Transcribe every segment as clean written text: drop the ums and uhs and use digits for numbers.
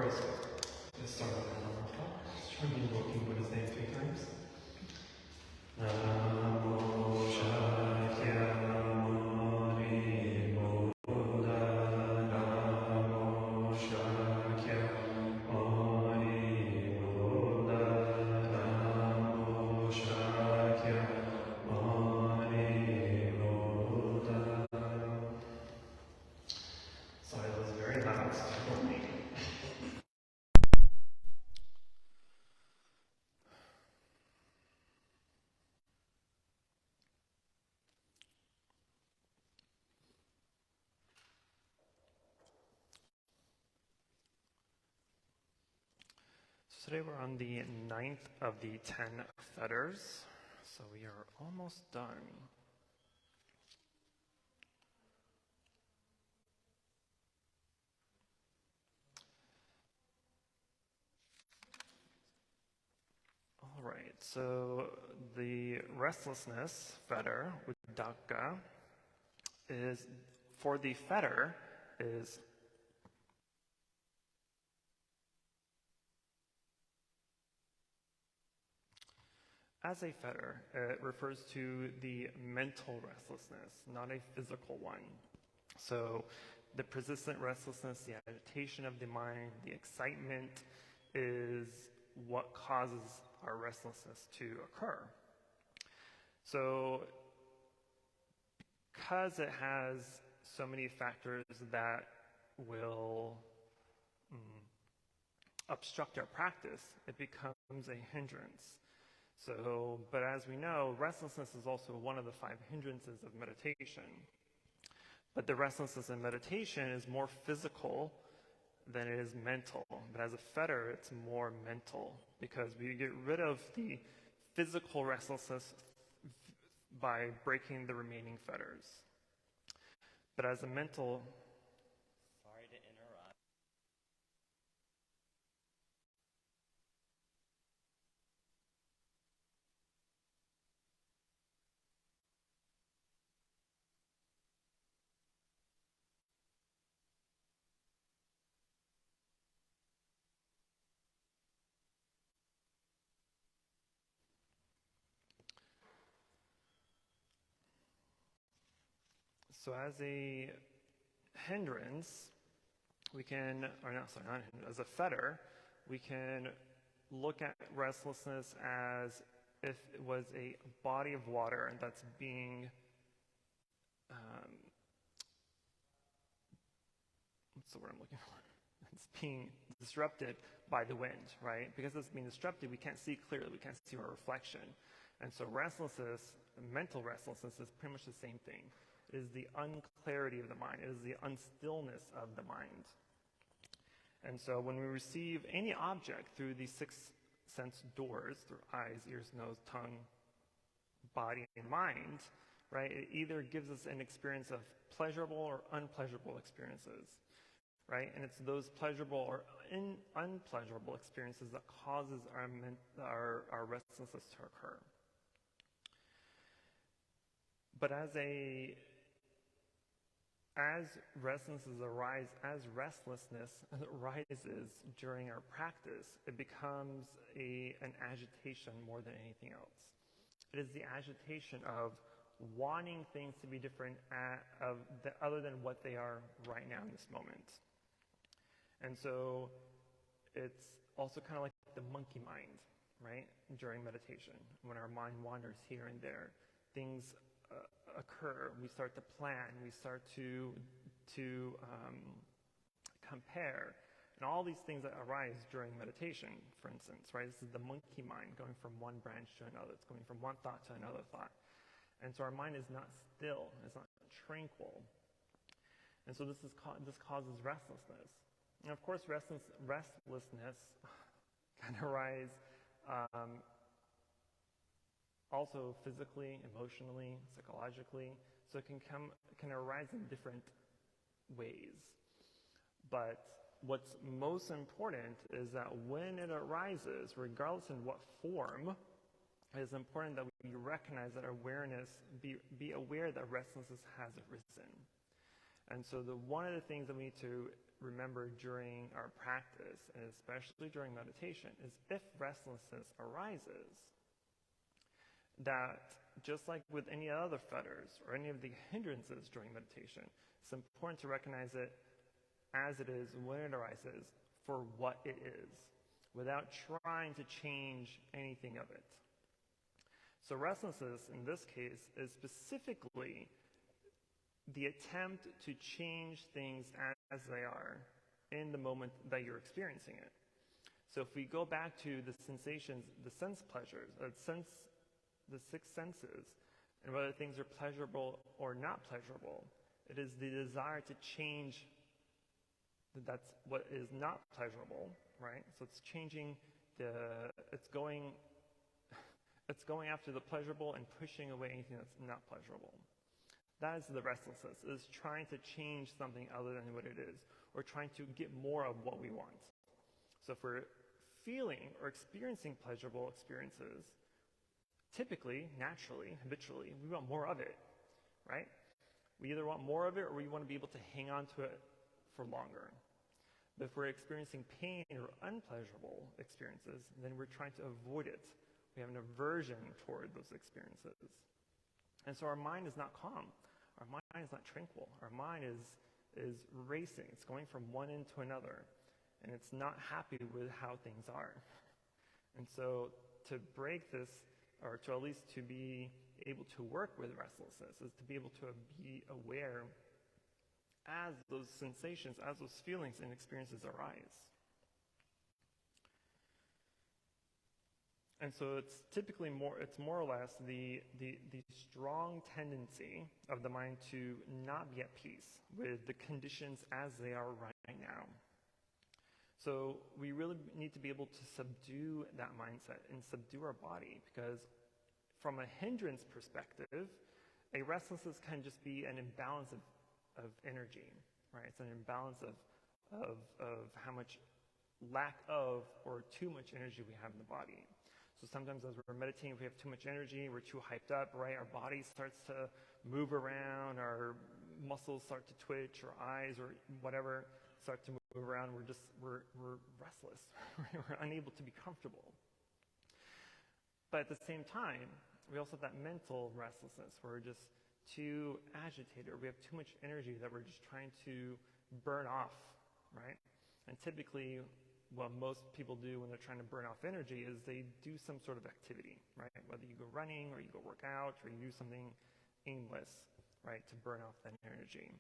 course, let's start with the number 4. Just try invoking Buddha's name 3 times. Namo Shakyamuni Buddha. Namo Shakyamuni Buddha. Namo Shakyamuni Buddha. Sorry, that was very loud. Today we're on the 9th of the 10 fetters, so we are almost done. All right, so the restlessness fetter, uddaka, is, for the fetter, is as a fetter, it refers to the mental restlessness, not a physical one. So the persistent restlessness, the agitation of the mind, the excitement is what causes our restlessness to occur. So because it has so many factors that will obstruct our practice, it becomes a hindrance. So, but as we know, restlessness is also one of the 5 hindrances of meditation. But the restlessness in meditation is more physical than it is mental. But as a fetter, it's more mental because we get rid of the physical restlessness by breaking the remaining fetters. But as a mental... Sorry to interrupt. So as a hindrance, we can, or not, sorry, not hindrance, as a fetter, we can look at restlessness as if it was a body of water that's being, what's the word I'm looking for? It's being disrupted by the wind, right? Because it's being disrupted, we can't see clearly, we can't see our reflection. And so restlessness, mental restlessness, is pretty much the same thing. It is the unclarity of the mind. It is the unstillness of the mind. And so when we receive any object through these 6 sense doors, through eyes, ears, nose, tongue, body, and mind, right, it either gives us an experience of pleasurable or unpleasurable experiences, right? And it's those pleasurable or unpleasurable experiences that causes our restlessness to occur. But as restlessness arises during our practice, it becomes an agitation more than anything else. It is the agitation of wanting things to be different other than what they are right now in this moment. And so it's also kind of like the monkey mind, right? During meditation, when our mind wanders here and there, things occur, we start to plan, we start to compare, and all these things that arise during meditation, for instance, right? This is the monkey mind going from one branch to another. It's going from one thought to another thought. And so our mind is not still, it's not tranquil. And so this causes restlessness. And of course, restlessness can arise also physically, emotionally, psychologically. So it can arise in different ways. But what's most important is that when it arises, regardless in what form, it is important that we recognize that awareness, be aware that restlessness has arisen. And so one of the things that we need to remember during our practice, and especially during meditation, is if restlessness arises, that just like with any other fetters or any of the hindrances during meditation, it's important to recognize it as it is when it arises for what it is, without trying to change anything of it. So restlessness in this case is specifically the attempt to change things as they are in the moment that you're experiencing it. So if we go back to the sensations, the sense pleasures, the six senses, and whether things are pleasurable or not pleasurable, it is the desire to change that's what is not pleasurable, right? So it's changing it's going after the pleasurable and pushing away anything that's not pleasurable. That is the restlessness, is trying to change something other than what it is, or trying to get more of what we want. So if we're feeling or experiencing pleasurable experiences, typically, naturally, habitually, we want more of it, right? We either want more of it or we want to be able to hang on to it for longer. But if we're experiencing pain or unpleasurable experiences, then we're trying to avoid it. We have an aversion toward those experiences. And so our mind is not calm. Our mind is not tranquil. Our mind is racing. It's going from one end to another. And it's not happy with how things are. And so to break this, or to at least to be able to work with restlessness, is to be able to be aware as those sensations, as those feelings and experiences arise. And so it's typically more or less the strong tendency of the mind to not be at peace with the conditions as they are right now. So we really need to be able to subdue that mindset and subdue our body, because from a hindrance perspective, a restlessness can just be an imbalance of energy, right? It's an imbalance of how much lack of or too much energy we have in the body. So sometimes as we're meditating, if we have too much energy, we're too hyped up, right? Our body starts to move around, our muscles start to twitch, our eyes or whatever start to move around. We're restless. We're unable to be comfortable. But at the same time, we also have that mental restlessness where we're just too agitated, or we have too much energy that we're just trying to burn off, right? And typically, what most people do when they're trying to burn off energy is they do some sort of activity, right? Whether you go running or you go work out or you do something aimless, right, to burn off that energy,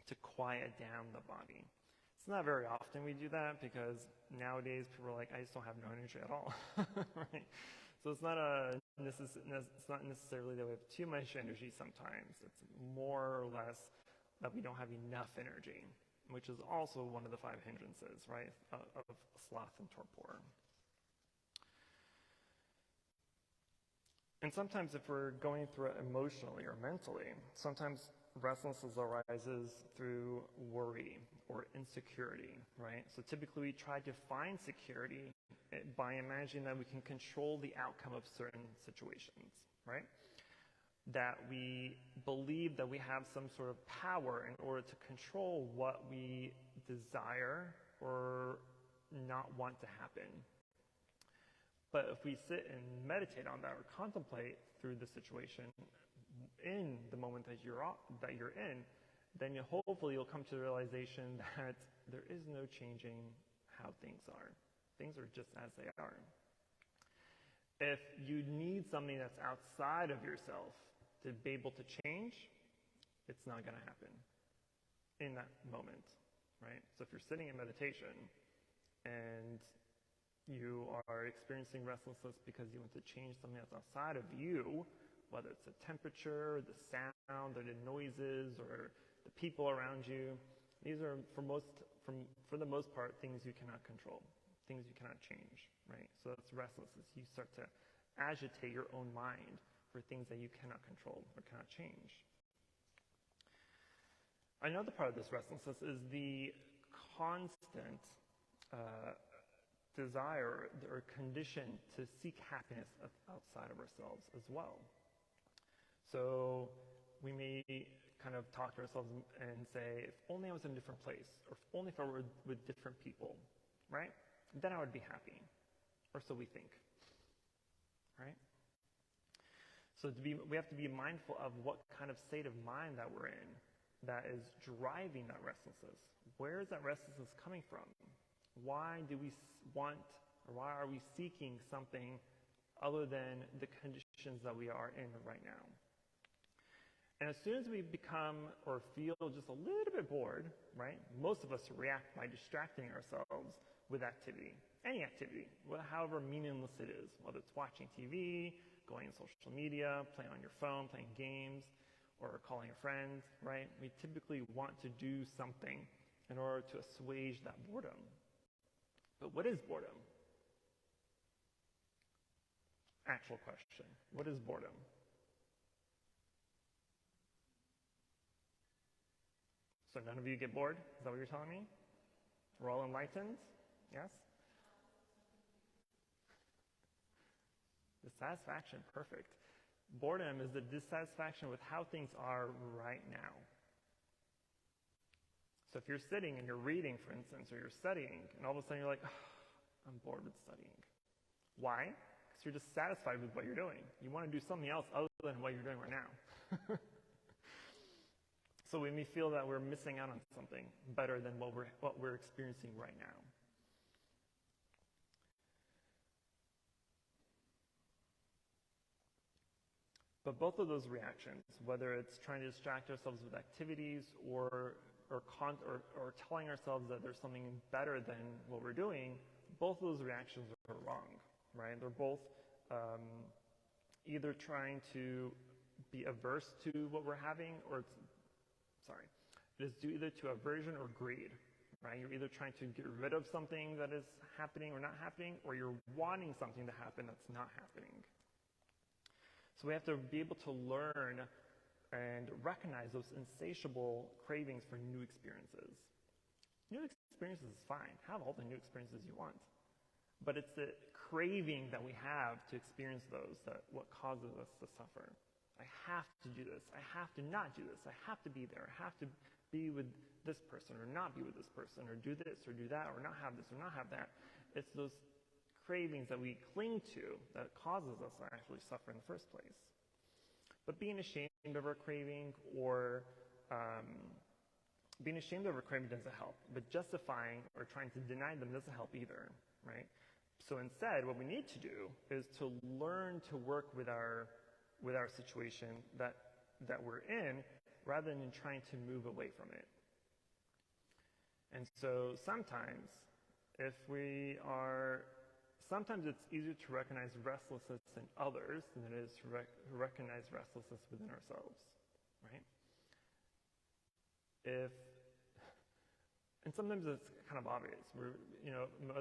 to quiet down the body. It's not very often we do that, because nowadays people are like, I just don't have no energy at all, right? So it's not necessarily that we have too much energy sometimes. It's more or less that we don't have enough energy, which is also one of the 5 hindrances, right, of sloth and torpor. And sometimes if we're going through it emotionally or mentally, sometimes restlessness arises through worry or insecurity, right? So typically we try to find security by imagining that we can control the outcome of certain situations, right? That we believe that we have some sort of power in order to control what we desire or not want to happen. But if we sit and meditate on that or contemplate through the situation in the moment that you're in, then hopefully you'll come to the realization that there is no changing how things are. Things are just as they are. If you need something that's outside of yourself to be able to change, it's not going to happen in that moment, right? So if you're sitting in meditation and you are experiencing restlessness because you want to change something that's outside of you, whether it's the temperature, the sound, or the noises, or the people around you, these are for the most part things you cannot control, things you cannot change, right? So that's restlessness. You start to agitate your own mind for things that you cannot control or cannot change. Another part of this restlessness is the constant desire or condition to seek happiness outside of ourselves as well. So we may kind of talk to ourselves and say, if only I was in a different place, or if only if I were with different people, right? Then I would be happy, or so we think, right? So we have to be mindful of what kind of state of mind that we're in that is driving that restlessness. Where is that restlessness coming from? Why do we want, or why are we seeking something other than the conditions that we are in right now? And as soon as we become or feel just a little bit bored, right? Most of us react by distracting ourselves with activity, any activity, however meaningless it is, whether it's watching TV, going on social media, playing on your phone, playing games, or calling your friends, right? We typically want to do something in order to assuage that boredom. But what is boredom? Actual question. What is boredom? So none of you get bored? Is that what you're telling me? We're all enlightened? Yes? Dissatisfaction, perfect. Boredom is the dissatisfaction with how things are right now. So if you're sitting and you're reading, for instance, or you're studying, and all of a sudden you're like, I'm bored with studying. Why? Because you're dissatisfied with what you're doing. You want to do something else other than what you're doing right now. So we may feel that we're missing out on something better than what we're experiencing right now. But both of those reactions, whether it's trying to distract ourselves with activities or telling ourselves that there's something better than what we're doing, both of those reactions are wrong, right? They're both either trying to be averse to what we're having, or it is due either to aversion or greed, right? You're either trying to get rid of something that is happening or not happening, or you're wanting something to happen that's not happening. So we have to be able to learn and recognize those insatiable cravings for new experiences. New experiences is fine. Have all the new experiences you want. But it's the craving that we have to experience those that what causes us to suffer. I have to do this. I have to not do this. I have to be there. I have to be with this person or not be with this person, or do this or do that, or not have this or not have that. It's those cravings that we cling to that causes us to actually suffer in the first place. But being ashamed of our craving or doesn't help. But justifying or trying to deny them doesn't help either, right? So instead, what we need to do is to learn to work with our situation that we're in, rather than trying to move away from it. And so sometimes it's easier to recognize restlessness in others than it is to recognize restlessness within ourselves, right? And sometimes it's kind of obvious.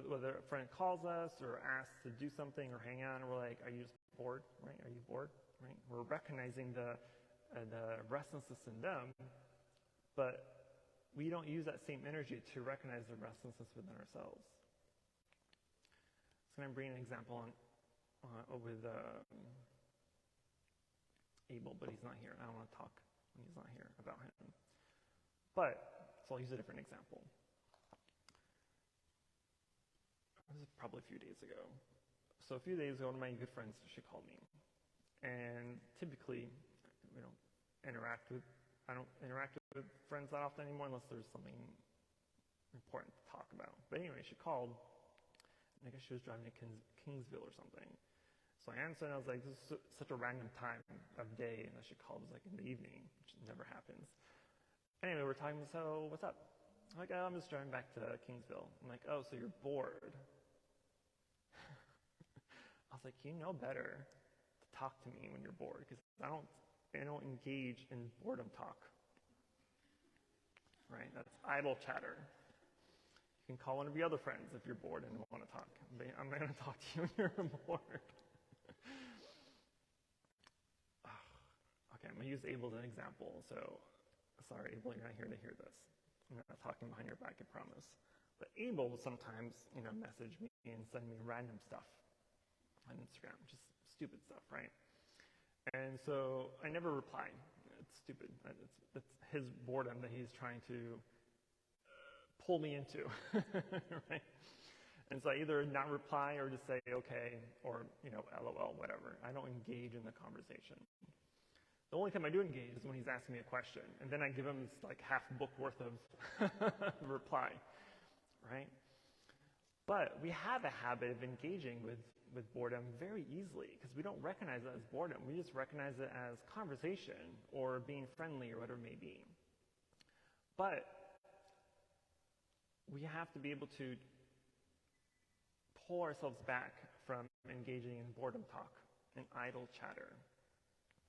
Whether a friend calls us or asks to do something or hang out, and we're like, are you just bored, right? Are you bored, right? We're recognizing the restlessness in them, but we don't use that same energy to recognize the restlessness within ourselves. So I'm going to bring an example with Abel, but he's not here. I don't want to talk when he's not here about him. So I'll use a different example. This is probably a few days ago. So a few days ago, one of my good friends, she called me. And typically, I don't interact with friends that often anymore unless there's something important to talk about. But anyway, she called, and I guess she was driving to Kingsville or something. So I answered, and I was like, this is such a random time of day, and that she called was like in the evening, which never happens. Anyway, we're talking, so what's up? I'm like, I'm just driving back to Kingsville. I'm like, oh, so you're bored. I was like, you know better to talk to me when you're bored, because I don't engage in boredom talk. Right? That's idle chatter. You can call one of your other friends if you're bored and want to talk. But I'm not going to talk to you when you're bored. Okay, I'm going to use Abel as an example. So, sorry, Abel, you're not here to hear this. I'm not talking behind your back, I promise. But Abel will sometimes, message me and send me random stuff on Instagram, just stupid stuff, right? And so I never reply It's stupid. It's his boredom that he's trying to pull me into, right? And so I either not reply or just say, okay, or, LOL, whatever. I don't engage in the conversation. The only time I do engage is when he's asking me a question. And then I give him this like half book worth of reply, right? But we have a habit of engaging with boredom very easily because we don't recognize it as boredom. We just recognize it as conversation or being friendly or whatever it may be. But we have to be able to pull ourselves back from engaging in boredom talk and idle chatter.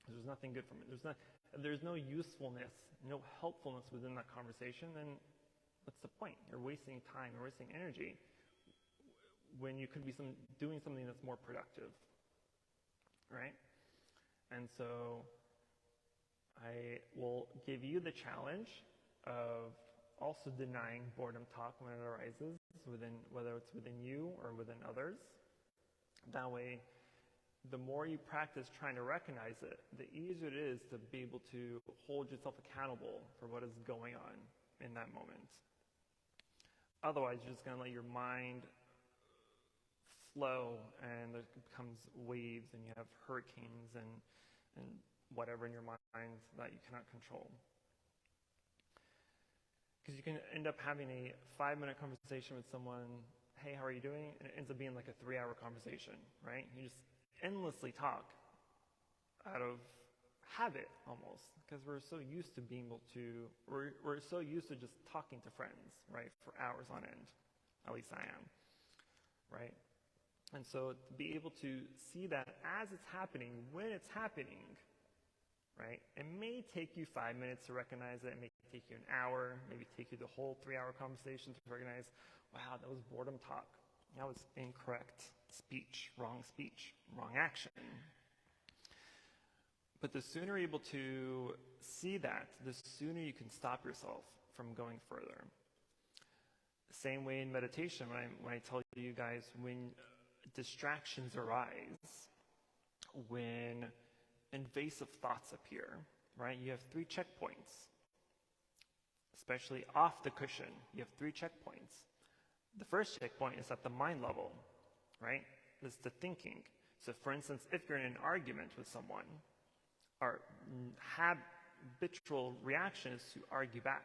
There's nothing good from it. There's no usefulness, no helpfulness within that conversation, then what's the point? You're wasting time, you're wasting energy when you could be doing something that's more productive, right? And so I will give you the challenge of also denying boredom talk when it arises, whether it's within you or within others. That way, the more you practice trying to recognize it, the easier it is to be able to hold yourself accountable for what is going on in that moment. Otherwise, you're just going to let your mind flow, and it becomes waves, and you have hurricanes and whatever in your mind that you cannot control. Because you can end up having a 5-minute conversation with someone, hey, how are you doing? And it ends up being like a 3-hour conversation, right? You just endlessly talk out of habit almost, because we're so used to being able to, we're so used to just talking to friends, right, for hours on end. At least I am, right? And so to be able to see that as it's happening, when it's happening, right? It may take you 5 minutes to recognize it. It may take you an hour, maybe take you the whole 3-hour conversation to recognize, wow, that was boredom talk. That was incorrect speech, wrong action. But the sooner you're able to see that, the sooner you can stop yourself from going further. Same way in meditation, when I tell you guys, when distractions arise, when invasive thoughts appear, right? You have 3 checkpoints, especially off the cushion. You have 3 checkpoints. The first checkpoint is at the mind level, right? It's the thinking. So for instance, if you're in an argument with someone, our habitual reaction is to argue back,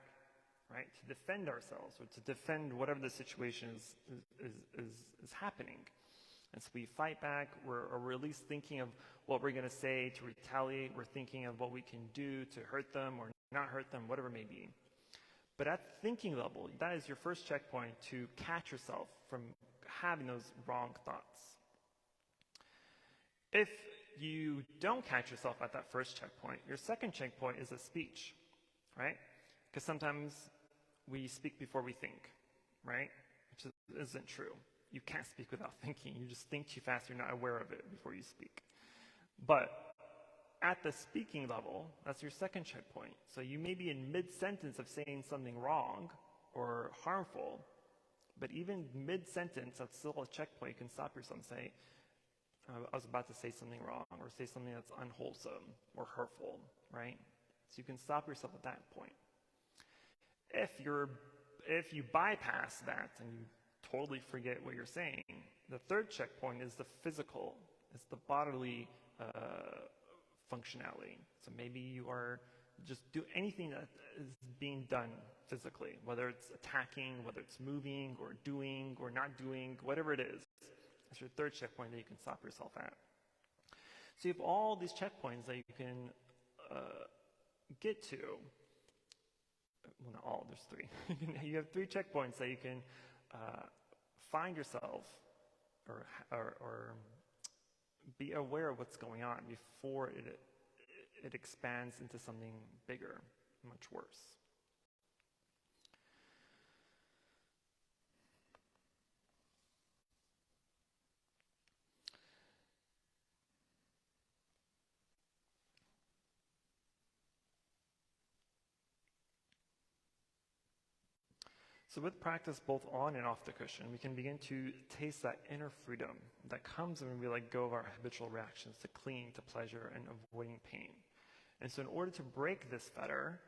right? To defend ourselves or to defend whatever the situation is happening. And so we fight back, we're at least thinking of what we're going to say to retaliate, we're thinking of what we can do to hurt them or not hurt them, whatever it may be. But at thinking level, that is your first checkpoint to catch yourself from having those wrong thoughts. If you don't catch yourself at that first checkpoint, your second checkpoint is a speech, right? Because sometimes we speak before we think, right? Which isn't true. You can't speak without thinking. You just think too fast, you're not aware of it before you speak. But at the speaking level, that's your second checkpoint. So you may be in mid-sentence of saying something wrong or harmful, but even mid-sentence, that's still a checkpoint. You can stop yourself and say, I was about to say something wrong, or say something that's unwholesome or hurtful, right? So you can stop yourself at that point. If you bypass that and you totally forget what you're saying, the third checkpoint is the physical. It's the bodily functionality. So maybe you are just do anything that is being done physically, whether it's attacking, whether it's moving or doing or not doing, whatever it is. That's your third checkpoint that you can stop yourself at. So you have all these checkpoints that you can get to. Well, not all, there's 3. You have 3 checkpoints that you can find yourself or be aware of what's going on before it expands into something bigger, much worse. So with practice both on and off the cushion, we can begin to taste that inner freedom that comes when we let go of our habitual reactions to clinging to pleasure and avoiding pain. And so in order to break this fetter,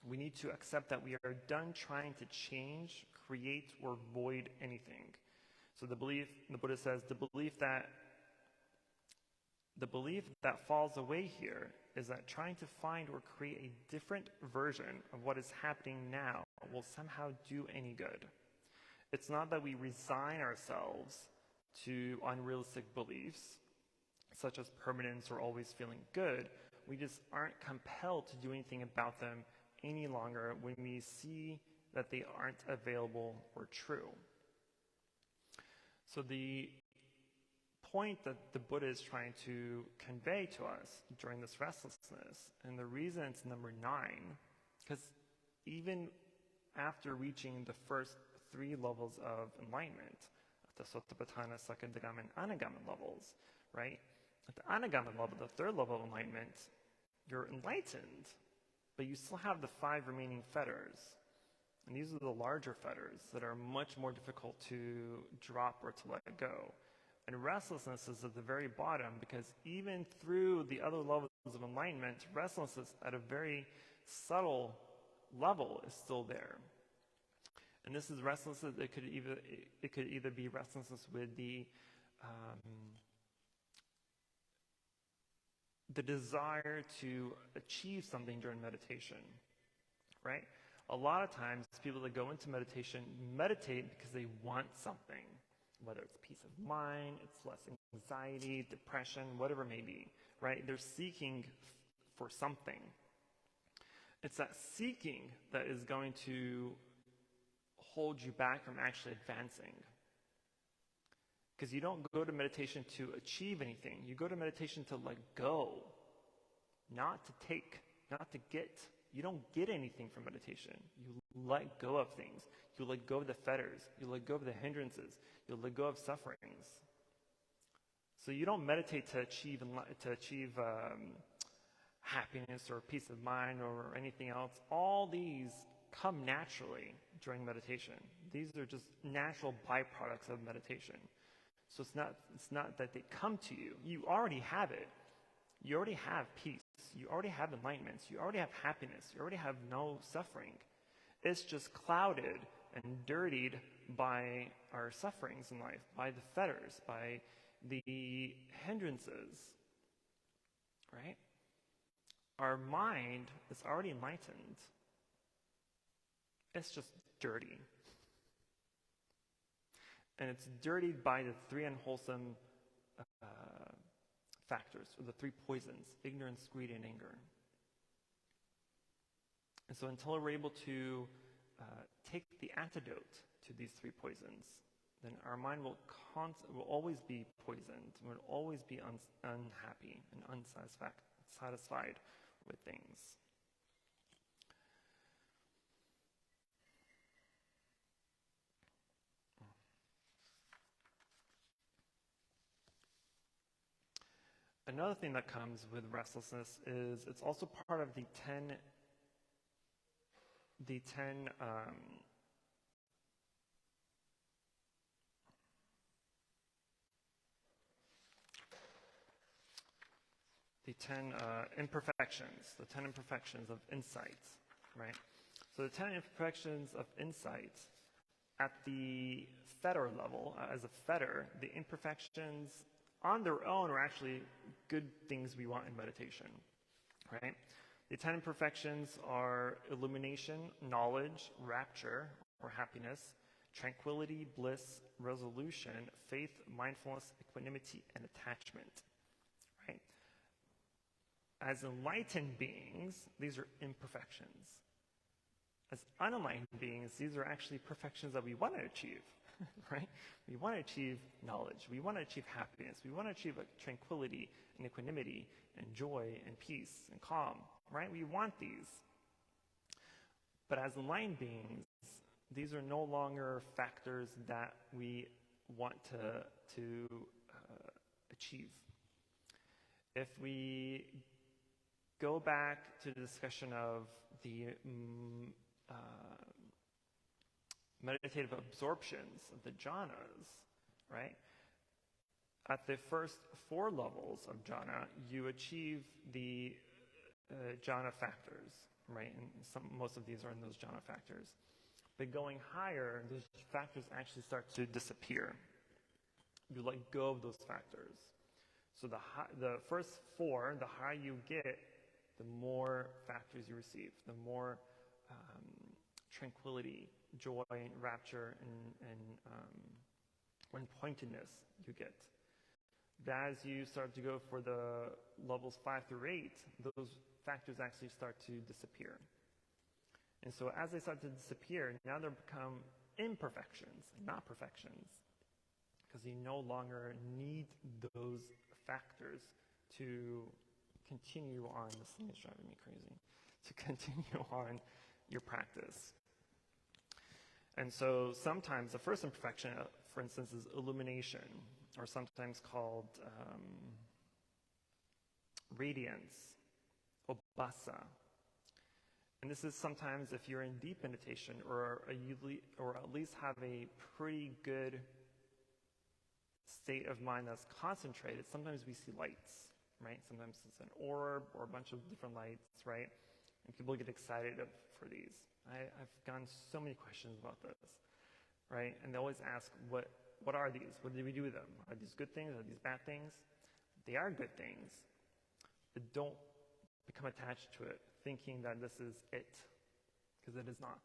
we need to accept that we are done trying to change, create, or void anything. So the Buddha says, the belief that falls away here is that trying to find or create a different version of what is happening now will somehow do any good. It's not that we resign ourselves to unrealistic beliefs, such as permanence or always feeling good. We just aren't compelled to do anything about them any longer when we see that they aren't available or true. So the point that the Buddha is trying to convey to us during this restlessness, and the reason it's number 9, because even after reaching the first 3 levels of enlightenment, the Sotapadana, Sakadagama, and Anagama levels, right? At the Anagama level, the 3rd level of enlightenment, you're enlightened, but you still have the 5 remaining fetters. And these are the larger fetters that are much more difficult to drop or to let go. And restlessness is at the very bottom, because even through the other levels of enlightenment, restlessness at a very subtle level is still there. And this is restlessness. It could either be restlessness with the desire to achieve something during meditation, right? A lot of times, people that go into meditation meditate because they want something, whether it's peace of mind, it's less anxiety, depression, whatever it may be, right? They're seeking for something. It's that seeking that is going to hold you back from actually advancing. Because you don't go to meditation to achieve anything. You go to meditation to let go, not to take, not to get. You don't get anything from meditation. You let go of things. You let go of the fetters. You let go of the hindrances. You let go of sufferings. So you don't meditate to achieve happiness or peace of mind or anything else. All these come naturally during meditation. These are just natural byproducts of meditation. So it's not that they come to you. You already have it. You already have peace. You already have enlightenment. You already have happiness. You already have no suffering. It's just clouded and dirtied by our sufferings in life, by the fetters, by the hindrances, right? Our mind is already enlightened. It's just dirty. And it's dirtied by the 3 unwholesome factors, or the 3 poisons: ignorance, greed, and anger. And so until we're able to take the antidote to these 3 poisons, then our mind will always be poisoned, will always be unhappy and unsatisfied with things. Another thing that comes with restlessness is it's also part of the 10 imperfections, the 10 imperfections of insight, right? So the 10 imperfections of insight at the fetter level, as a fetter, the imperfections on their own are actually good things we want in meditation, right? The 10 imperfections are illumination, knowledge, rapture, or happiness, tranquility, bliss, resolution, faith, mindfulness, equanimity, and attachment, right? As enlightened beings, these are imperfections. As unenlightened beings, these are actually perfections that we want to achieve, right? We want to achieve knowledge. We want to achieve happiness. We want to achieve tranquility and equanimity and joy and peace and calm, right? We want these. But as enlightened beings, these are no longer factors that we want to achieve. If we go back to the discussion of the meditative absorptions of the jhanas, right? At the first 4 levels of jhana, you achieve the jhana factors, right? And most of these are in those jhana factors. But going higher, those factors actually start to disappear. You let go of those factors. So the first four, the higher you get, the more factors you receive, the more tranquility, joy, and rapture, and one-pointedness you get. But as you start to go for the levels 5 through 8, those factors actually start to disappear. And so as they start to disappear, now they become imperfections, not perfections, because you no longer need those factors to continue on. This thing is driving me crazy. To continue on your practice. And so sometimes the first imperfection, for instance, is illumination, or sometimes called radiance, obasa. And this is sometimes if you're in deep meditation or at least have a pretty good state of mind that's concentrated, sometimes we see lights, right? Sometimes it's an orb or a bunch of different lights, right? And people get excited for these. I've gotten so many questions about this, right? And they always ask, what are these? What do we do with them? Are these good things? Are these bad things? They are good things, but don't become attached to it, thinking that this is it, because it is not.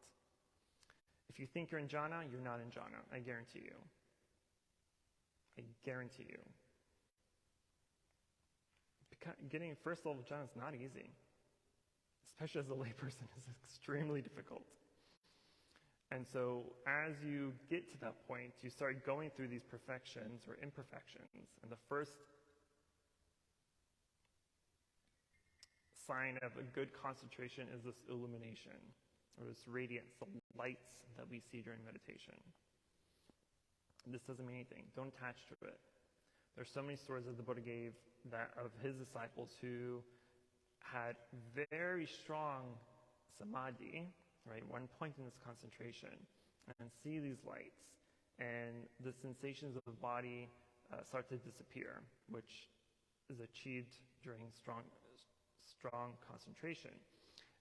If you think you're in jhana, you're not in jhana, I guarantee you. I guarantee you. Getting first level jhana is not easy. Especially as a layperson, is extremely difficult. And so as you get to that point, you start going through these perfections or imperfections. And the first sign of a good concentration is this illumination, or this radiance, the lights that we see during meditation. This doesn't mean anything. Don't attach to it. There's so many stories that the Buddha gave that of his disciples who had very strong samadhi, right, one point in this concentration, and see these lights, and the sensations of the body start to disappear, which is achieved during strong concentration.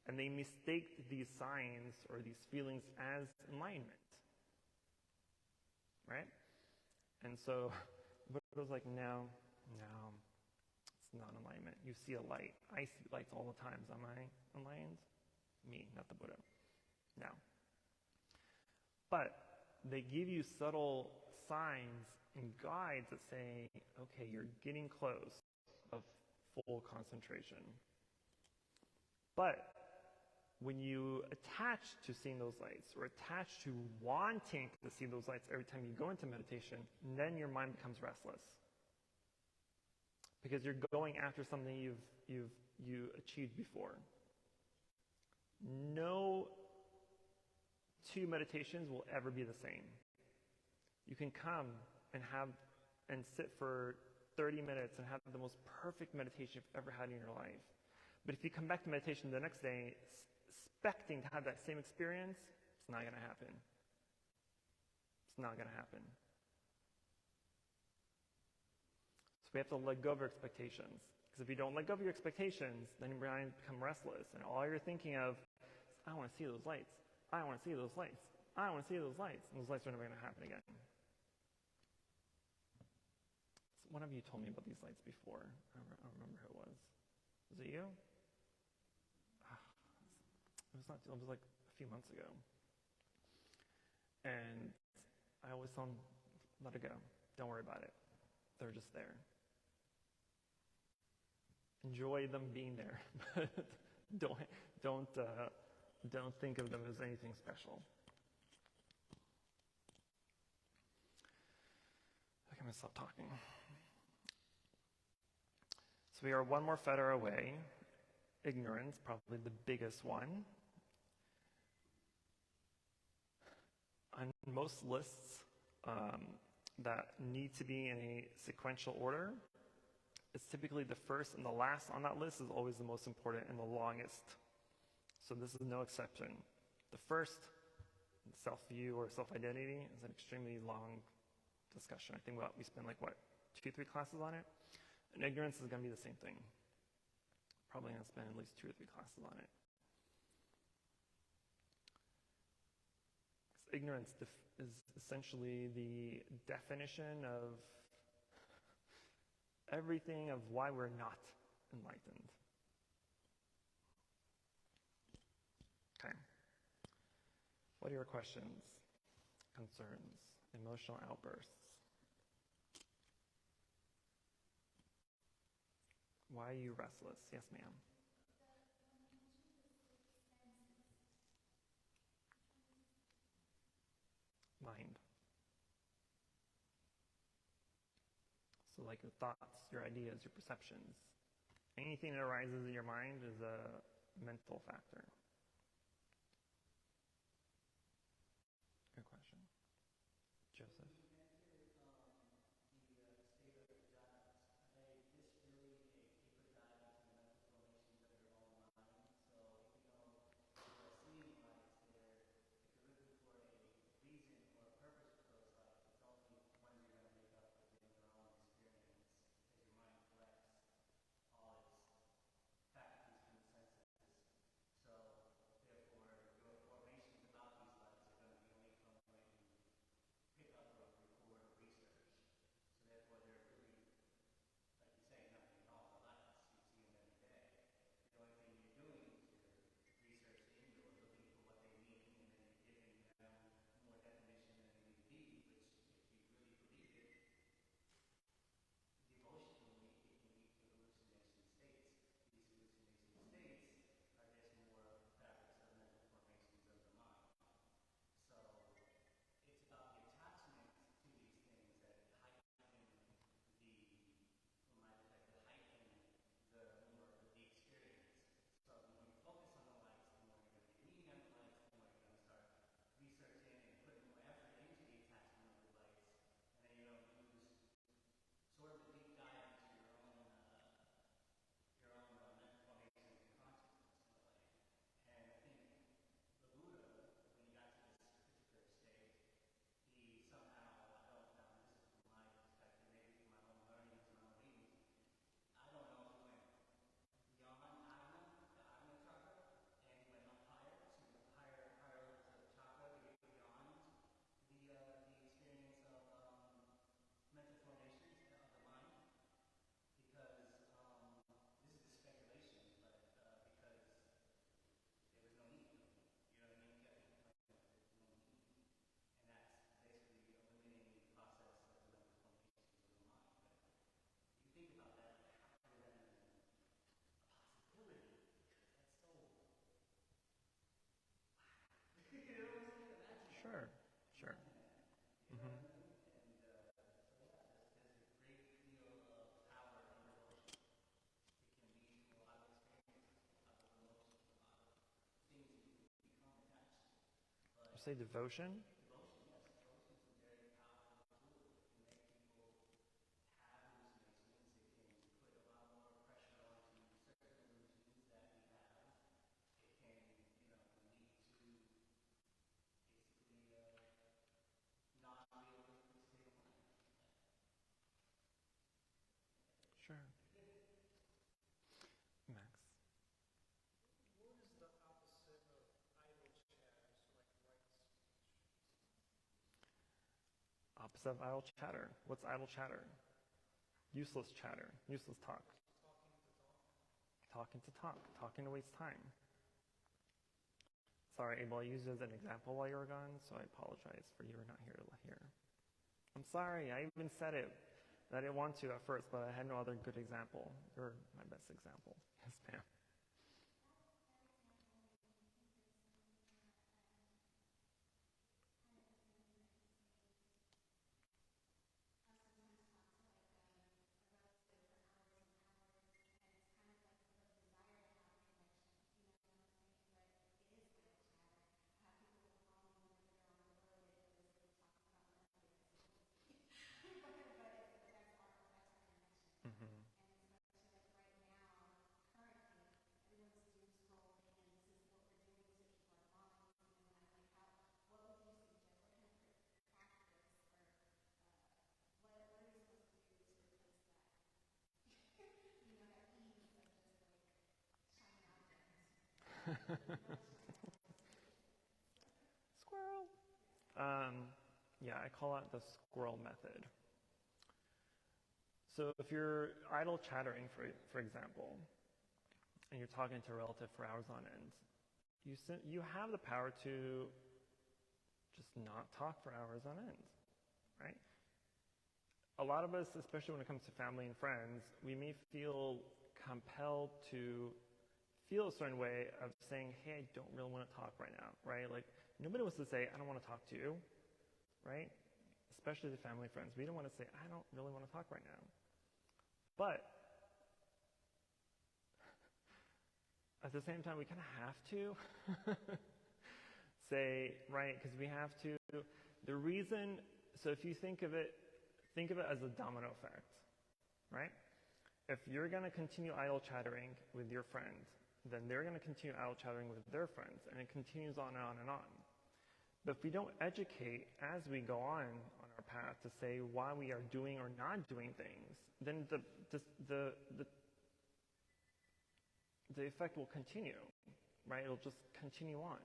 And they mistake these signs or these feelings as enlightenment, right? And so Buddha was like, no, it's not enlightenment. You see a light. I see lights all the time. Am I enlightened? Me, not the Buddha. No. But they give you subtle signs and guides that say, okay, you're getting close of full concentration. But when you attach to seeing those lights, or attach to wanting to see those lights every time you go into meditation, then your mind becomes restless. Because you're going after something you achieved before. No two meditations will ever be the same. You can come and sit for 30 minutes and have the most perfect meditation you've ever had in your life. But if you come back to meditation the next day expecting to have that same experience, it's not going to happen. It's not going to happen. So we have to let go of our expectations. Because if you don't let go of your expectations, then your mind becomes restless. And all you're thinking of is, I want to see those lights. I want to see those lights. I want to see those lights. And those lights are never going to happen again. So one of you told me about these lights before. I don't remember who it was. Was it you? It was like a few months ago. And I always tell them, let it go. Don't worry about it. They're just there. Enjoy them being there. But don't think of them as anything special. I'm going to stop talking. So we are one more fetter away. Ignorance, probably the biggest one. On most lists that need to be in a sequential order, it's typically the first and the last on that list is always the most important and the longest. So this is no exception. The first, self-view or self-identity, is an extremely long discussion. I think we spend 2-3 classes on it. And ignorance is going to be the same thing. probably going to spend at least 2 or 3 classes on it. Ignorance is essentially the definition of everything of why we're not enlightened. Okay. What are your questions, concerns, emotional outbursts? Why are you restless? Yes, ma'am. Mind. So like your thoughts, your ideas, your perceptions. Anything that arises in your mind is a mental factor. Good question. Joseph. Sure, sure. Mm-hmm. You say devotion? Sure. Max. What is the opposite of idle chatter, so like right speech? Opposite of idle chatter. What's idle chatter? Useless chatter. Useless talk. Talking to talk? Talking to talk. Talking to waste time. Sorry, Abel, I used it as an example while you were gone, so I apologize for you were not here to hear. I'm sorry, I even said it. I didn't want to at first, but I had no other good example. You're my best example. Yes, ma'am. Squirrel. Yeah, I call it the squirrel method. So if you're idle chattering, for example, and you're talking to a relative for hours on end, you have the power to just not talk for hours on end, right? A lot of us, especially when it comes to family and friends, we may feel compelled to feel a certain way of saying, hey, I don't really want to talk right now, right? Like, nobody wants to say, I don't want to talk to you, right? Especially the family friends. We don't want to say, I don't really want to talk right now. But at the same time, we kind of have to say, right, because we have to. The reason, so if you think of it as a domino effect, right? If you're going to continue idle chattering with your friend, then they're going to continue idle chattering with their friends, and it continues on and on and on. But if we don't educate as we go on our path to say why we are doing or not doing things, then the effect will continue, right? It'll just continue on.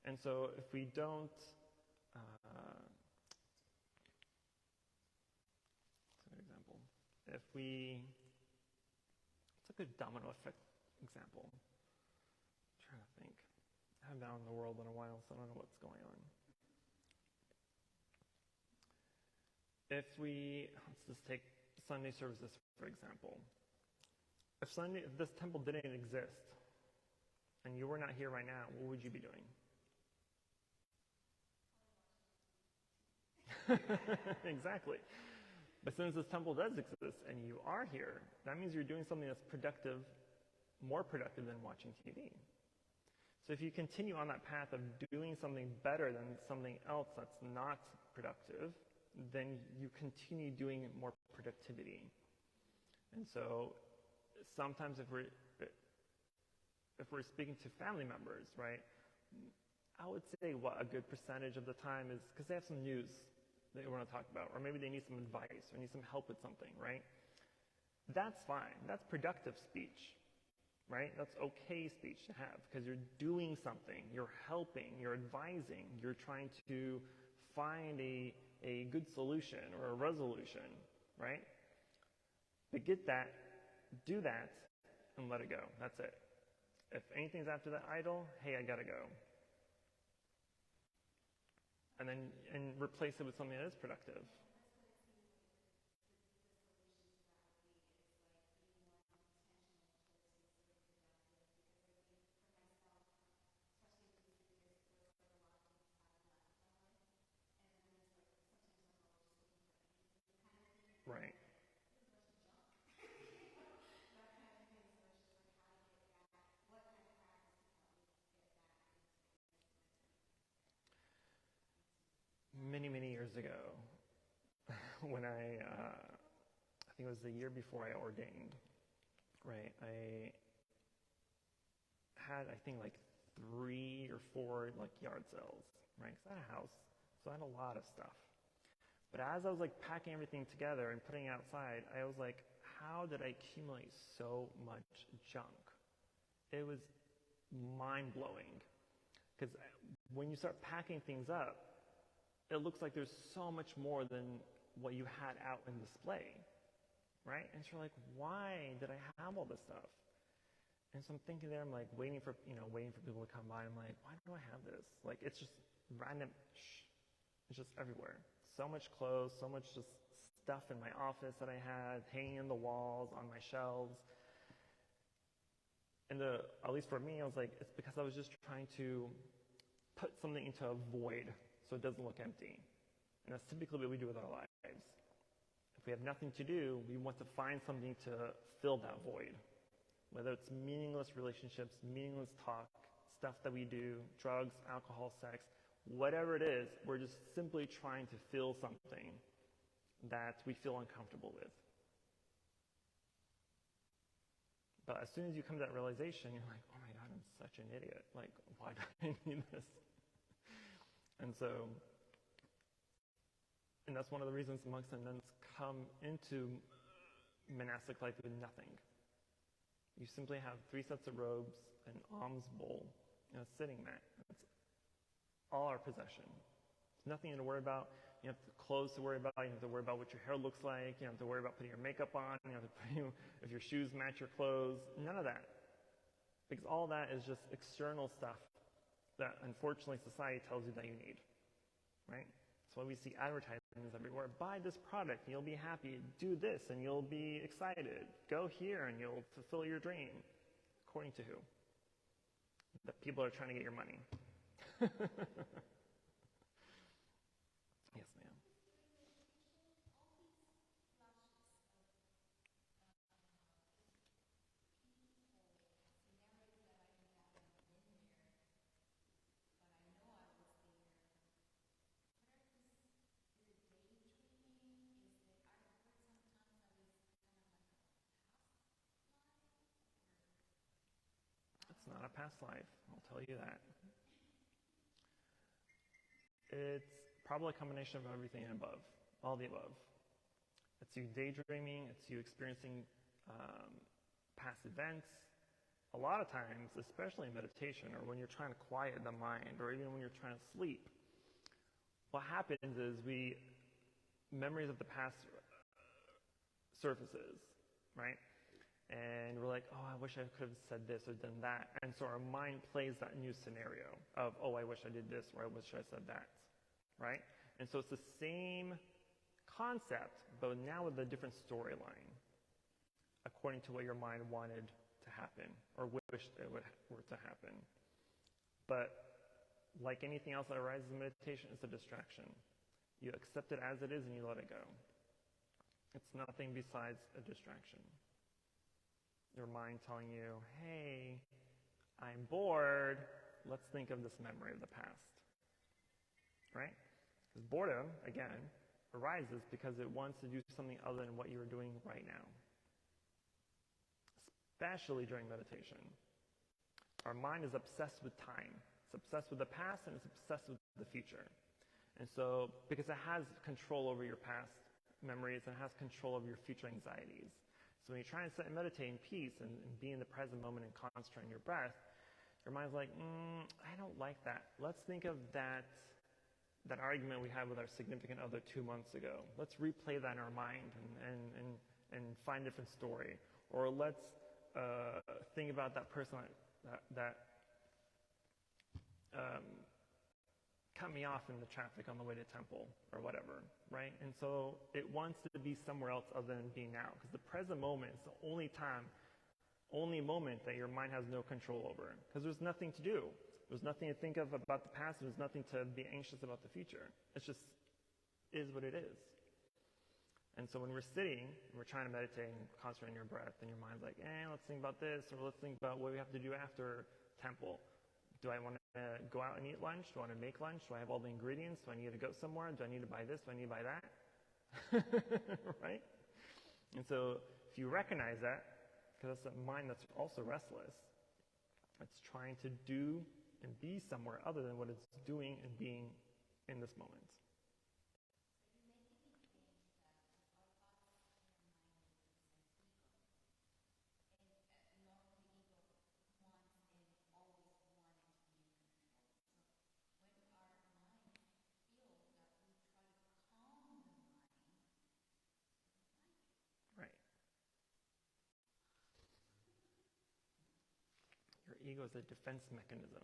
And so if we don't, what's an example? It's a good domino effect example. I'm trying to think. I haven't been out in the world in a while, so I don't know what's going on. Let's just take Sunday services, for example. If this temple didn't exist, and you were not here right now, what would you be doing? Exactly. But since this temple does exist, and you are here, that means you're doing something that's productive, more productive than watching TV. So if you continue on that path of doing something better than something else that's not productive, then you continue doing more productivity. And so sometimes if we're speaking to family members, right, I would say a good percentage of the time is because they have some news they want to talk about, or maybe they need some advice or need some help with something, right? That's fine. That's productive speech, right? That's okay speech to have because you're doing something, you're helping, you're advising, you're trying to find a good solution or a resolution, right? But get that, do that, and let it go. That's it. If anything's after that idle, hey, I gotta go. And replace it with something that is productive. Right. Many, many years ago, when I think it was the year before I ordained, right, I had, I think, like 3 or 4 like yard sales, right, because I had a house, so I had a lot of stuff. But as I was like packing everything together and putting it outside, I was like, how did I accumulate so much junk? It was mind-blowing, because when you start packing things up, it looks like there's so much more than what you had out in display, right? And so you're like, why did I have all this stuff? And so I'm thinking there, I'm like waiting for people to come by. I'm like, why do I have this? Like, it's just random, it's just everywhere. So much clothes, so much just stuff in my office that I had, hanging in the walls, on my shelves. And at least for me, I was like, it's because I was just trying to put something into a void so it doesn't look empty. And that's typically what we do with our lives. If we have nothing to do, we want to find something to fill that void. Whether it's meaningless relationships, meaningless talk, stuff that we do, drugs, alcohol, sex, whatever it is, we're just simply trying to fill something that we feel uncomfortable with. But as soon as you come to that realization, you're like, oh my God, I'm such an idiot. Like, why do I need this? And that's one of the reasons monks and nuns come into monastic life with nothing. You simply have 3 sets of robes, an alms bowl, and a sitting mat. That's all our possession. There's nothing to worry about. You have clothes to worry about. You have to worry about what your hair looks like. You have to worry about putting your makeup on. You have to put, if your shoes match your clothes. None of that. Because all that is just external stuff that, unfortunately, society tells you that you need. Right? That's why we see advertisements everywhere. Buy this product and you'll be happy. Do this and you'll be excited. Go here and you'll fulfill your dream. According to who? The people are trying to get your money. Yes, ma'am. It's not a past life, I'll tell you that. It's probably a combination of everything above, all the above. It's you daydreaming, it's you experiencing past events. A lot of times, especially in meditation or when you're trying to quiet the mind or even when you're trying to sleep, what happens is memories of the past surfaces, right? And we're like, oh, I wish I could have said this or done that. And so our mind plays that new scenario of, oh, I wish I did this or I wish I said that, right? And so it's the same concept, but now with a different storyline, according to what your mind wanted to happen or wished it were to happen. But like anything else that arises in meditation, it's a distraction. You accept it as it is and you let it go. It's nothing besides a distraction. Your mind telling you, hey, I'm bored, let's think of this memory of the past. Right? Because boredom, again, arises because it wants to do something other than what you are doing right now. Especially during meditation. Our mind is obsessed with time. It's obsessed with the past and it's obsessed with the future. And so, because it has control over your past memories and it has control over your future anxieties. So when you try and sit and meditate in peace and be in the present moment and concentrate on your breath, your mind's like, I don't like that. Let's think of that argument we had with our significant other 2 months ago. Let's replay that in our mind and find a different story. Or let's think about that person that cut me off in the traffic on the way to temple or whatever, right? And so it wants to be somewhere else other than being now, because the present moment is the only moment that your mind has no control over, because there's nothing to do. There's nothing to think of about the past. There's nothing to be anxious about the future. It just is what it is. And so when we're sitting, we're trying to meditate and concentrate on your breath, and your mind's like, let's think about this, or let's think about what we have to do after temple. Do I want to go out and eat lunch? Do I want to make lunch? Do I have all the ingredients? Do I need to go somewhere? Do I need to buy this? Do I need to buy that? Right? And so if you recognize that, because that's a mind that's also restless, it's trying to do and be somewhere other than what it's doing and being in this moment. Your ego is a defense mechanism.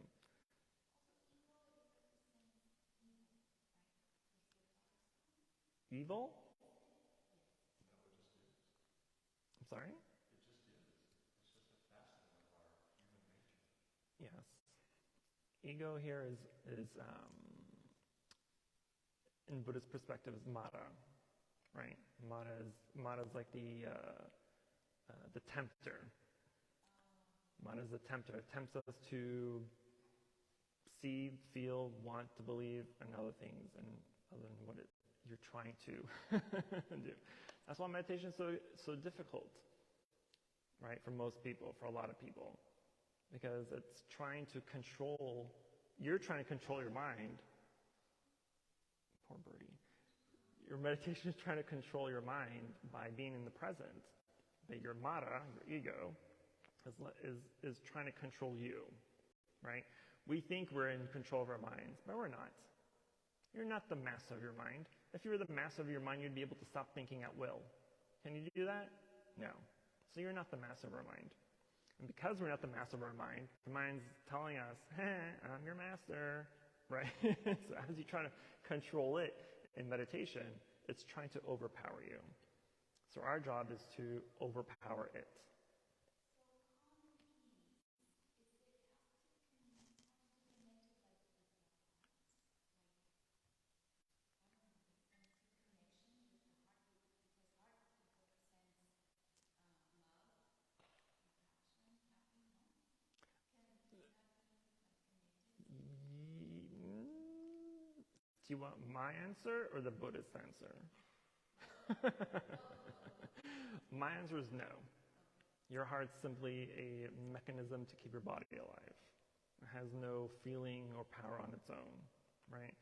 Evil? I'm sorry? Yes. Ego here is in Buddhist perspective, is mara, right? Mara is like the tempter. Mara is the tempter. It tempts us to see, feel, want to believe, and other things, and other than what you're trying to do. That's why meditation is so difficult, right? For most people, for a lot of people, because it's trying to control. You're trying to control your mind. Poor birdie. Your meditation is trying to control your mind by being in the present. But your mara, your ego, is trying to control you, right? We think we're in control of our minds, but we're not. You're not the master of your mind. If you were the master of your mind, you'd be able to stop thinking at will. Can you do that? No. So you're not the master of our mind. And because we're not the master of our mind, the mind's telling us, I'm your master, right? So as you try to control it in meditation, it's trying to overpower you. So our job is to overpower it. Do you want my answer or the Buddhist answer? My answer is no. Your heart's simply a mechanism to keep your body alive. It has no feeling or power on its own, right?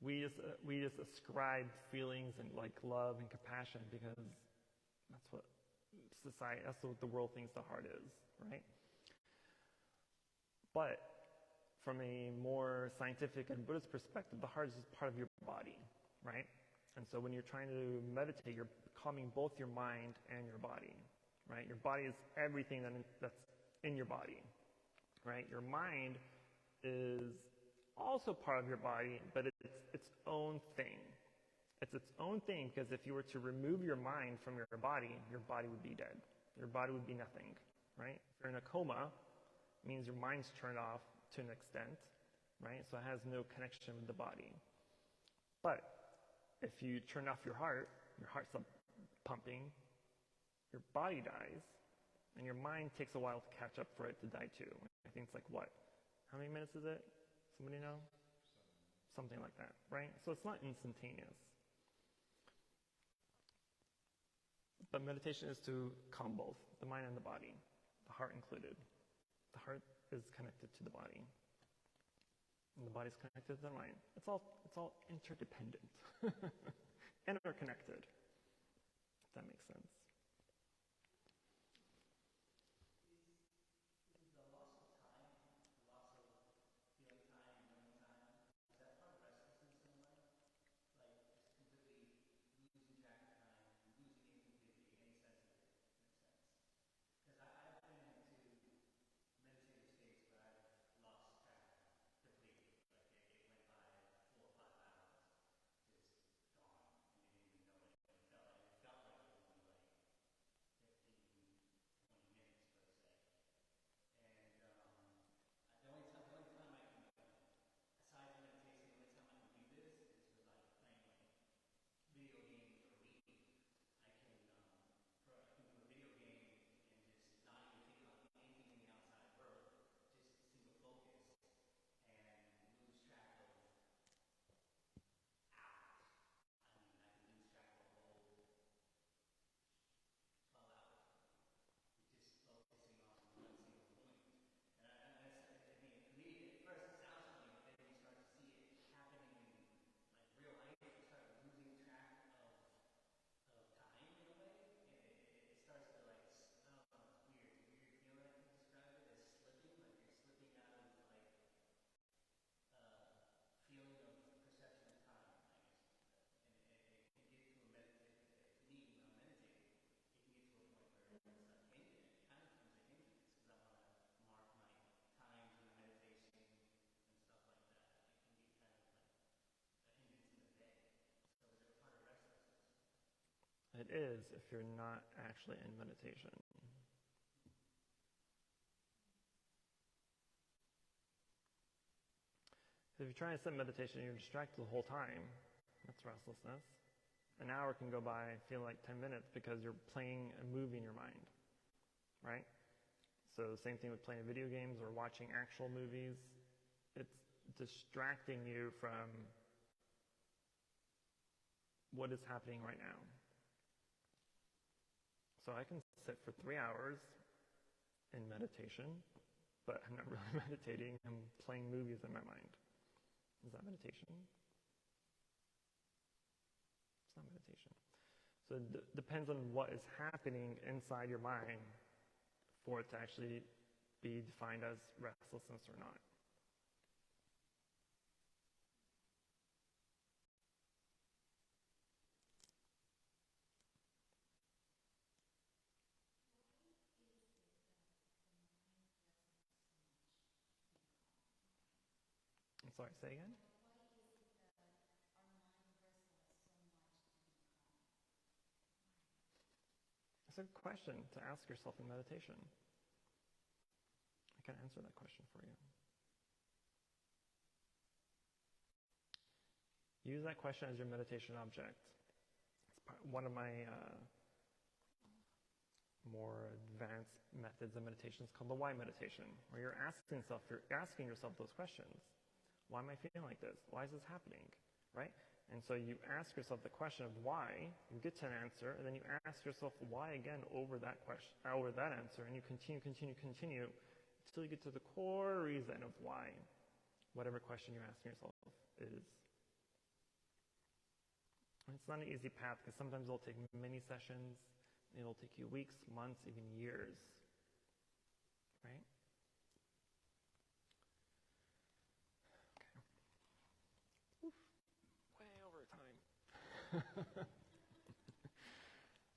We just ascribe feelings and like love and compassion because that's what the world thinks the heart is, right? But from a more scientific and Buddhist perspective, the heart is just part of your body, right? And so when you're trying to meditate, you're calming both your mind and your body, right? Your body is everything that's in your body, right? Your mind is also part of your body, but it's its own thing. It's its own thing because if you were to remove your mind from your body would be dead. Your body would be nothing, right? If you're in a coma, it means your mind's turned off to an extent, right? So it has no connection with the body. But if you turn off your heart's not pumping, your body dies, and your mind takes a while to catch up for it to die too. I think it's like what? How many minutes is it? Somebody know? Something like that, right? So it's not instantaneous. But meditation is to calm both, the mind and the body, the heart included. The heart is connected to the body, and the body's connected to the mind. It's all interdependent, interconnected. If that makes sense. Is the loss of time, the loss of feeling time, knowing time, is that part of restlessness in a way? Like just completely losing track of time, losing it completely, any sense of it, in a sense. Because I've been into meditative states where I've lost track of time completely. Like it went by 4 or 5 hours, just gone, and you didn't even know it. It felt like it was only like 15, 20 minutes per se. And the only time I can, aside from meditation, the only time I can do this is with like playing like video games or reading. I can do a video game and just not even think about anything in the outside world, just single focus and lose track of hours. I mean, I can lose track of a whole 12 hours, just focusing on one single point. I mean, for me, at first it sounds funny, but then when you start to see it happening in like real life, you start losing track of time in a way, and it starts to like, I don't know, it's weird. It's a weird feeling. I can describe it as slipping, like you're slipping out of like feeling of perception of time, I guess. And it can get to a to me, when I'm meditating, it can get to a point where it's a hindrance. It kind of becomes a hindrance because I want to mark my times in the meditation and stuff like that. It can get kind of like a hindrance in the day. So is it a part of restlessness? It is if you're not actually in meditation. If you're trying to set meditation and you're distracted the whole time, that's restlessness. An hour can go by feel like 10 minutes because you're playing a movie in your mind, right? So the same thing with playing video games or watching actual movies. It's distracting you from what is happening right now. So I can sit for 3 hours in meditation, but I'm not really meditating. I'm playing movies in my mind. Is that meditation? It's not meditation. So it depends on what is happening inside your mind for it to actually be defined as restlessness or not. I'm sorry, say again? It's a good question to ask yourself in meditation. I can answer that question for you. Use that question as your meditation object. It's one of my more advanced methods of meditation is called the why meditation, where you're asking yourself those questions. Why am I feeling like this? Why is this happening? Right? And so you ask yourself the question of why, you get to an answer, and then you ask yourself why again over that question, over that answer, and you continue until you get to the core reason of why whatever question you're asking yourself is. And it's not an easy path because sometimes it'll take many sessions, it'll take you weeks, months, even years. Right?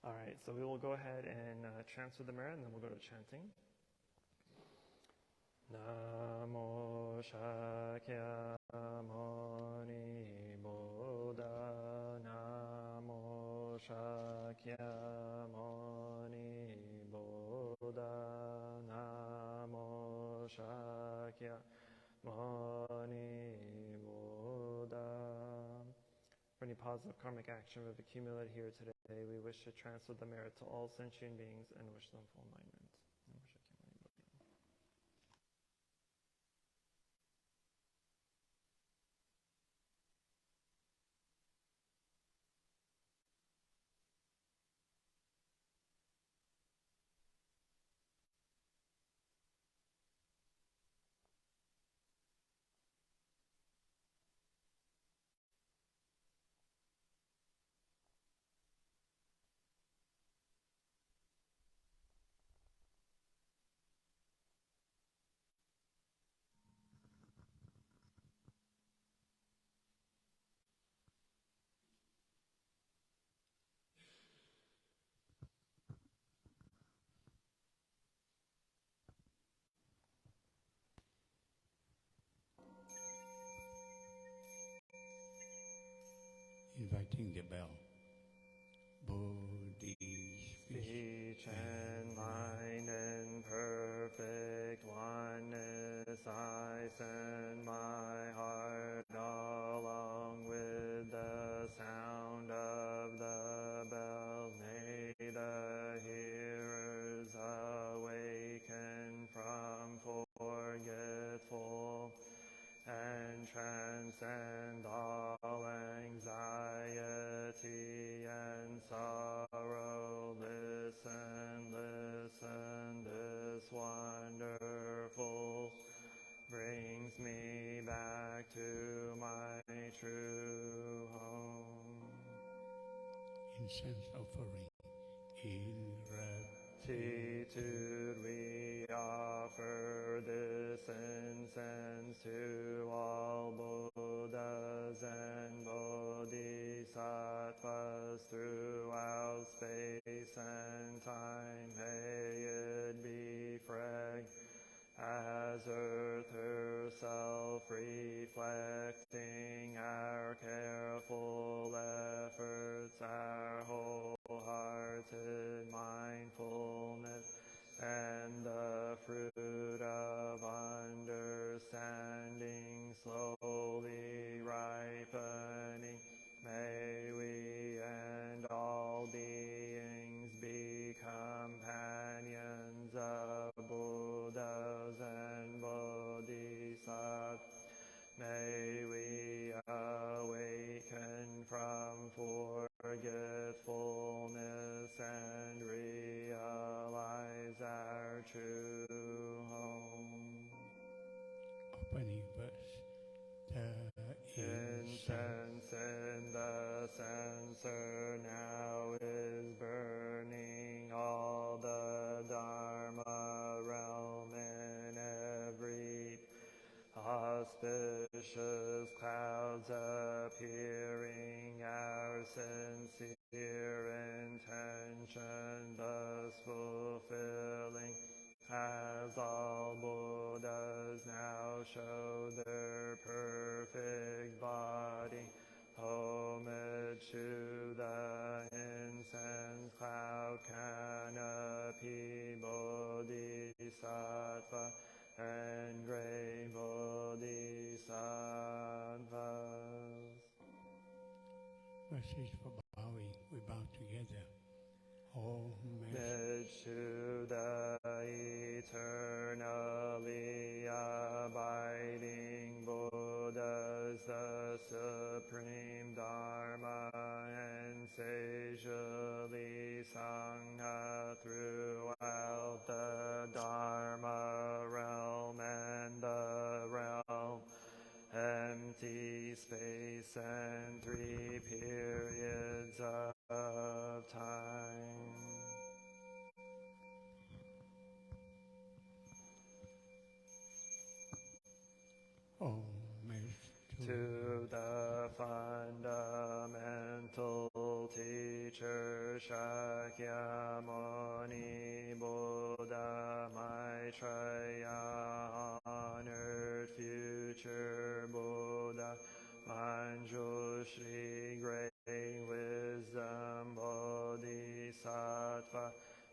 All right, so we will go ahead and transfer the mirror, and then we'll go to chanting. Namo Shakyamuni Buddha, Namo Shakyamuni Buddha, Namo Shakyamuni Buddha. For any positive karmic action we've accumulated here today, we wish to transfer the merit to all sentient beings and wish them full enlightenment. Inviting the bell. Bodhi speech and mind in perfect oneness, I send my heart along with the sound of the bell. May the hearers awaken from forgetful and transcend all anxiety and sorrow. Listen, this wonderful brings me back to my true home. Incense offering in gratitude we offer this incense to all Buddhas and Bodhisattvas throughout space and time. May it be fragrant as earth herself, reflecting our careful efforts, our wholehearted mindfulness, and the fruit of understanding slowly ripening. May we and all beings be companions of Buddhas and Bodhisattvas. May we awaken from forgetfulness and realize our true home. Opening verse. The incense in the censer now is burning. All the Dharma auspicious clouds appearing, our sincere intention thus fulfilling, as all Buddhas now show their perfect body. Homage to the incense cloud canopy, Bodhisattva and great Bodhisattvas. Verses for bowing, we bow together. Homage to the eternally abiding Buddhas, the supreme Dharma and sagely Sangha throughout the Dharma realm and the realm, empty space and 3 periods of time. Homage To the fundamental teacher Shakyamuni Buddha Maitreya, honored future Buddha Manjushri, great wisdom Bodhisattva,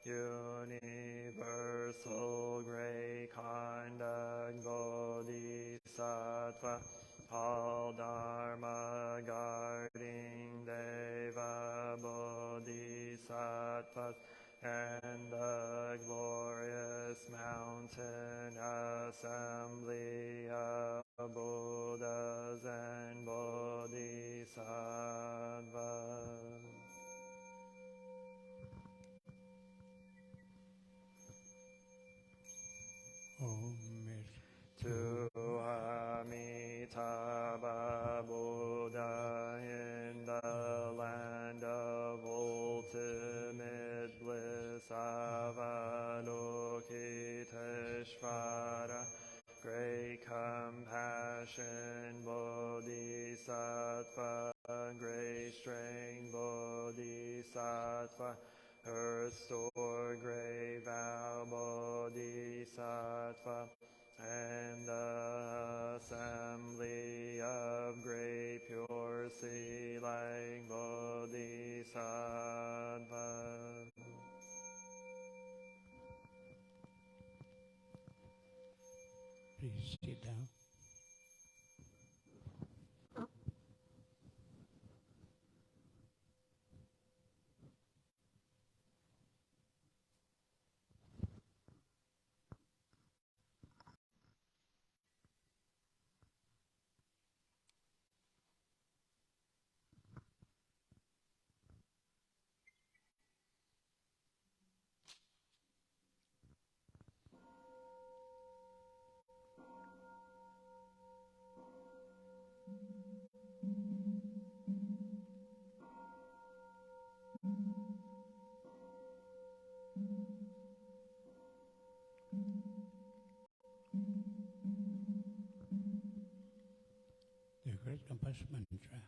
universal great conduct Bodhisattva, all Dharma guarding Deva Bodhisattvas, and the glorious mountain assembly of Buddhas and Bodhisattvas. homage To Amitabha Buddha in the land of ultimate bliss, Avalokiteshvara, great compassion Bodhisattva, great strength Bodhisattva, earth store great vow Bodhisattva, and the assembly of great pure sea like Bodhisattva. Please sit down. The great compassion mantra.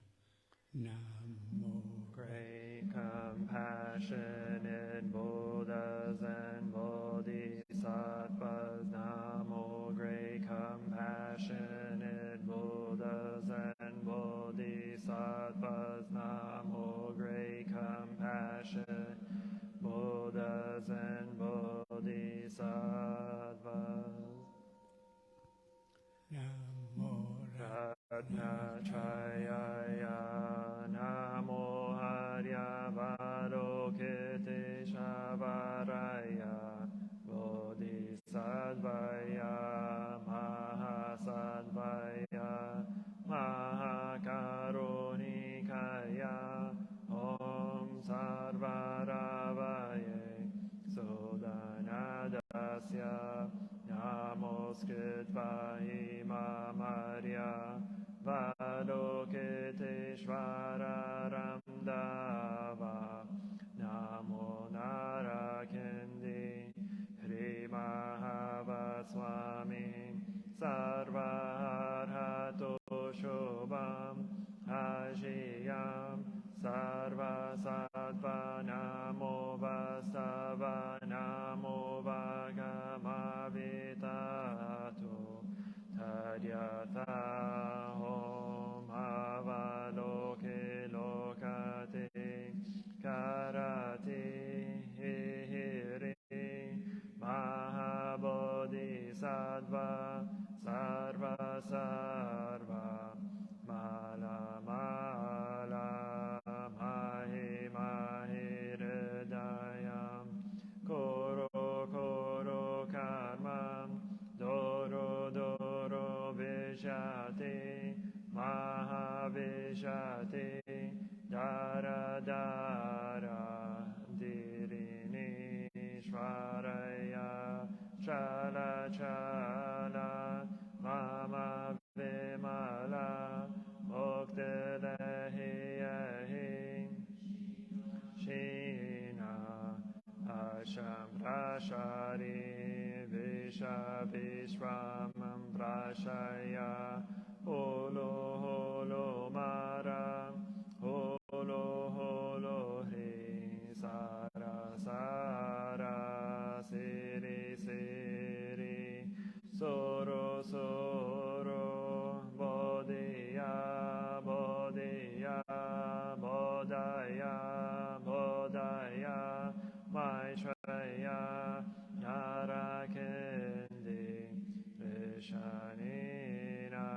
Namo. Great compassionate Buddhas and Bodhisattvas, Namo. Great compassionate Buddhas and Bodhisattvas, Namo. Great compassionate Buddhas and Bodhisattvas. Namo. Ratnatrayaya Namo Haryavarokiteshavaraya Bodhisattvaya Mahasatvaya Mahakarunikaya Om Sarvaravaye Sudanadasya Namoskritva Imamarya Valokiteshvara Ramdava Namo Narakendi Hri Mahava Swami Sarvarhato chala chala, mama vimala, mukta dahi Shina Asham Prashari Visha Vishramam Prashaya Holo Holo Mara Holo Holo Hri Sara Sara Siri Siri Soro Soro Bodhiya Bodhiya Bodhaya Bodhaya Maitreya Narakindi Vishanina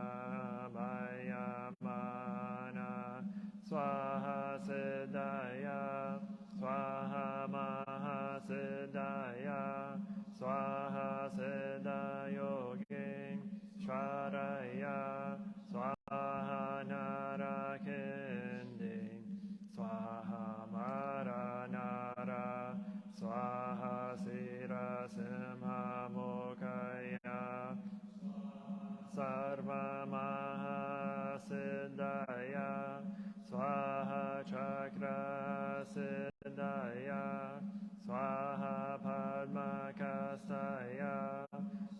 Mayamana Swaha Siddhaya Swaha Mahasiddhaya Swaha Siddhayogin Shvaraya Swaha Narakindi Swaha Maranara Swaha Sira Simha Mokaya Sarva Mahasiddhaya Swaha Chakra Siddhaya Swaha Padma Kastaya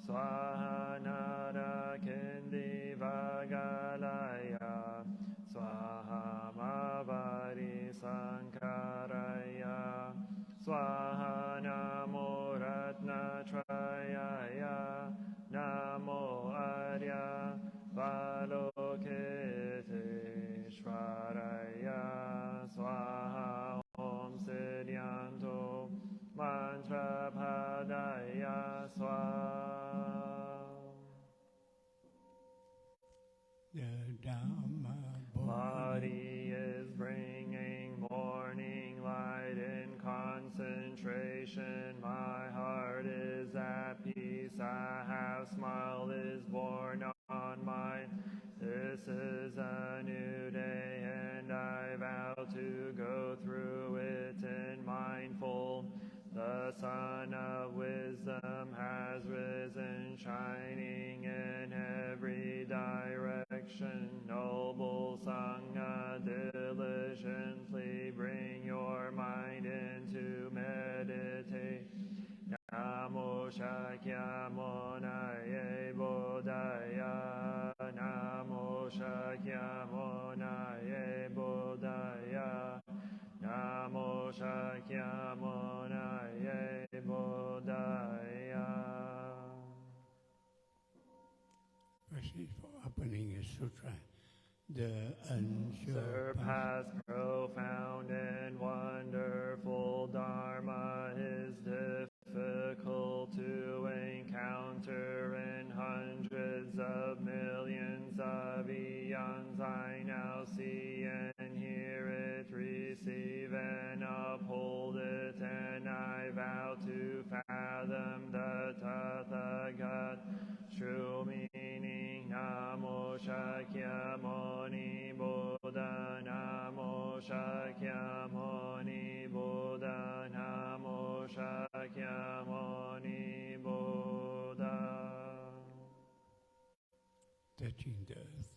Swaha Narakindi Vagalaya Swaha Mavari Sankaraya Swaha Namo Ratnatrayaya Namo Arya Valokiteshvaraya Swaha Om Siddhyanto Mantra Padaya Swaha The Dhamma Body is bringing morning light in concentration. My heart is at peace. A half smile is born on mine. This is a new day, and I vow to go through it in mindful. The sun of wisdom has risen, shining in every direction. Noble Sangha, diligently bring your mind into meditation. Namo Shakyamunaye Bodhaya. Namo Shakyamunaye Bodhaya. Namo Shakyamunaye Bodhaya. verses for opening a sutra. The Surpassed, profound, and wonderful Dharma is difficult to encounter in hundreds of millions of eons. I now see and hear it, receive and uphold it, and I vow to fathom the Tathagat true meaning. Namo Shakyamuni Buddha. Namo Shakyamuni Buddha. Namo Shakyamuni Buddha. touching the earth,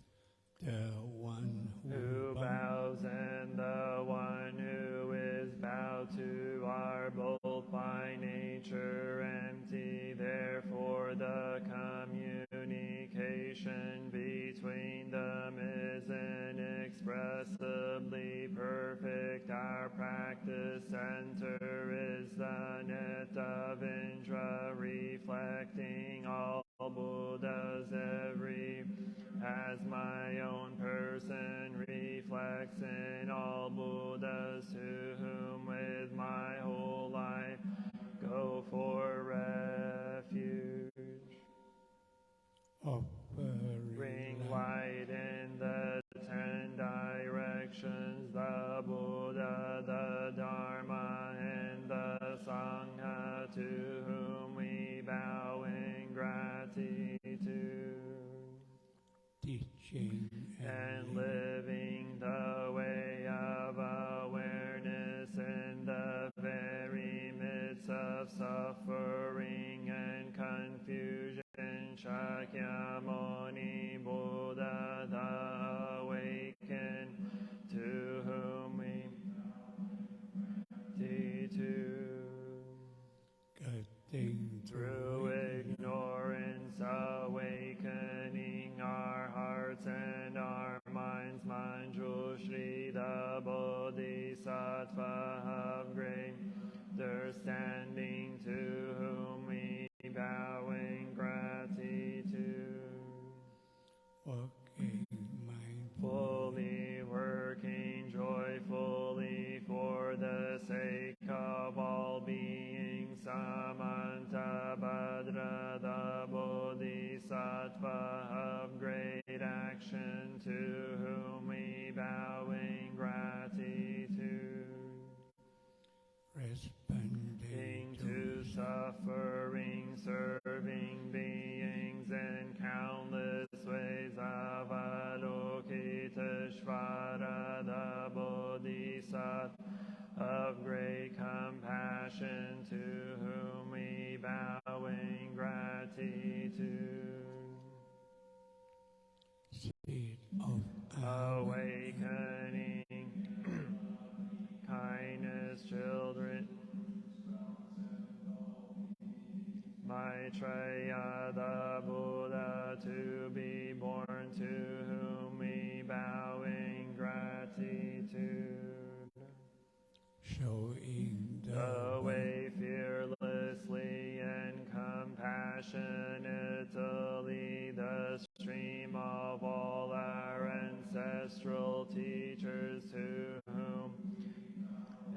the one Who bows and the one who is bowed to are both by nature empty. Therefore the communication between them is inexpressibly perfect. Our practice center is the net of Indra, reflecting all Buddhas. Every as my own person reflects in all Buddhas, to whom with my whole life go for refuge. Bring light in the 10 directions, the Buddha, the Dharma, and the Sangha, to whom we bow in gratitude. teaching And living the way of awareness in the very midst of suffering and thing through ignorance, awakening our hearts and our minds. Manju Shri, the Bodhisattva of great understanding, to whom we bow in gratitude. working mindfully, Fully working joyfully for the sake of all beings. Samanta Bhadra, the Bodhisattva of great action, to whom we bow in gratitude. responding To suffering, serving beings in countless ways. Avalokiteshvara, the Bodhisattva of great compassion, to whom we bow in gratitude. seed of Awakening kindness, children. Maitreya, the Buddha, to be born, to whom we bow in gratitude. showing The way fearlessly and compassionately, the stream of all our ancestral teachers, to whom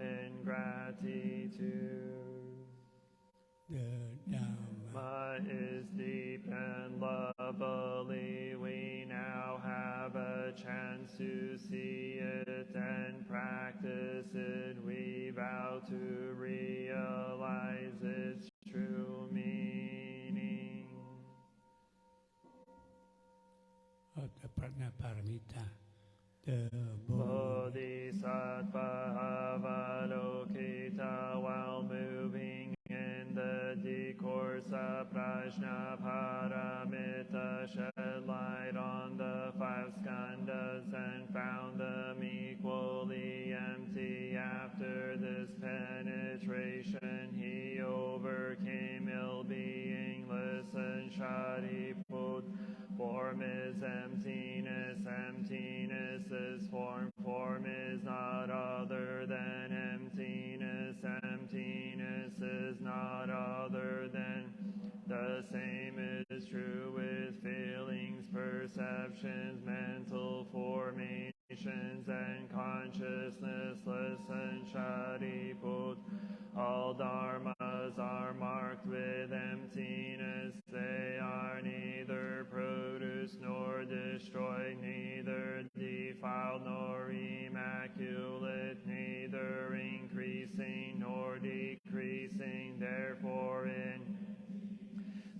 in gratitude. the Dhamma Is deep and lovely. We now have a chance to see it and practice it. We vow to realize its true meaning. of the Prajnaparamita, the Bodhisattva Avalokita, while moving in the discourse of Prajnaparamita, shed light on the five skandhas and found them equally empty. After this penetration, he overcame ill-being. Listen, Shariput, form is emptiness, emptiness is form, form is not other than emptiness, emptiness is not other than. The same is true with feelings, perceptions, mental formations, and consciousness. Listen, Shariput, all dharmas are marked with emptiness. They are neither produced nor destroyed, neither defiled nor immaculate, neither increasing nor decreasing. Therefore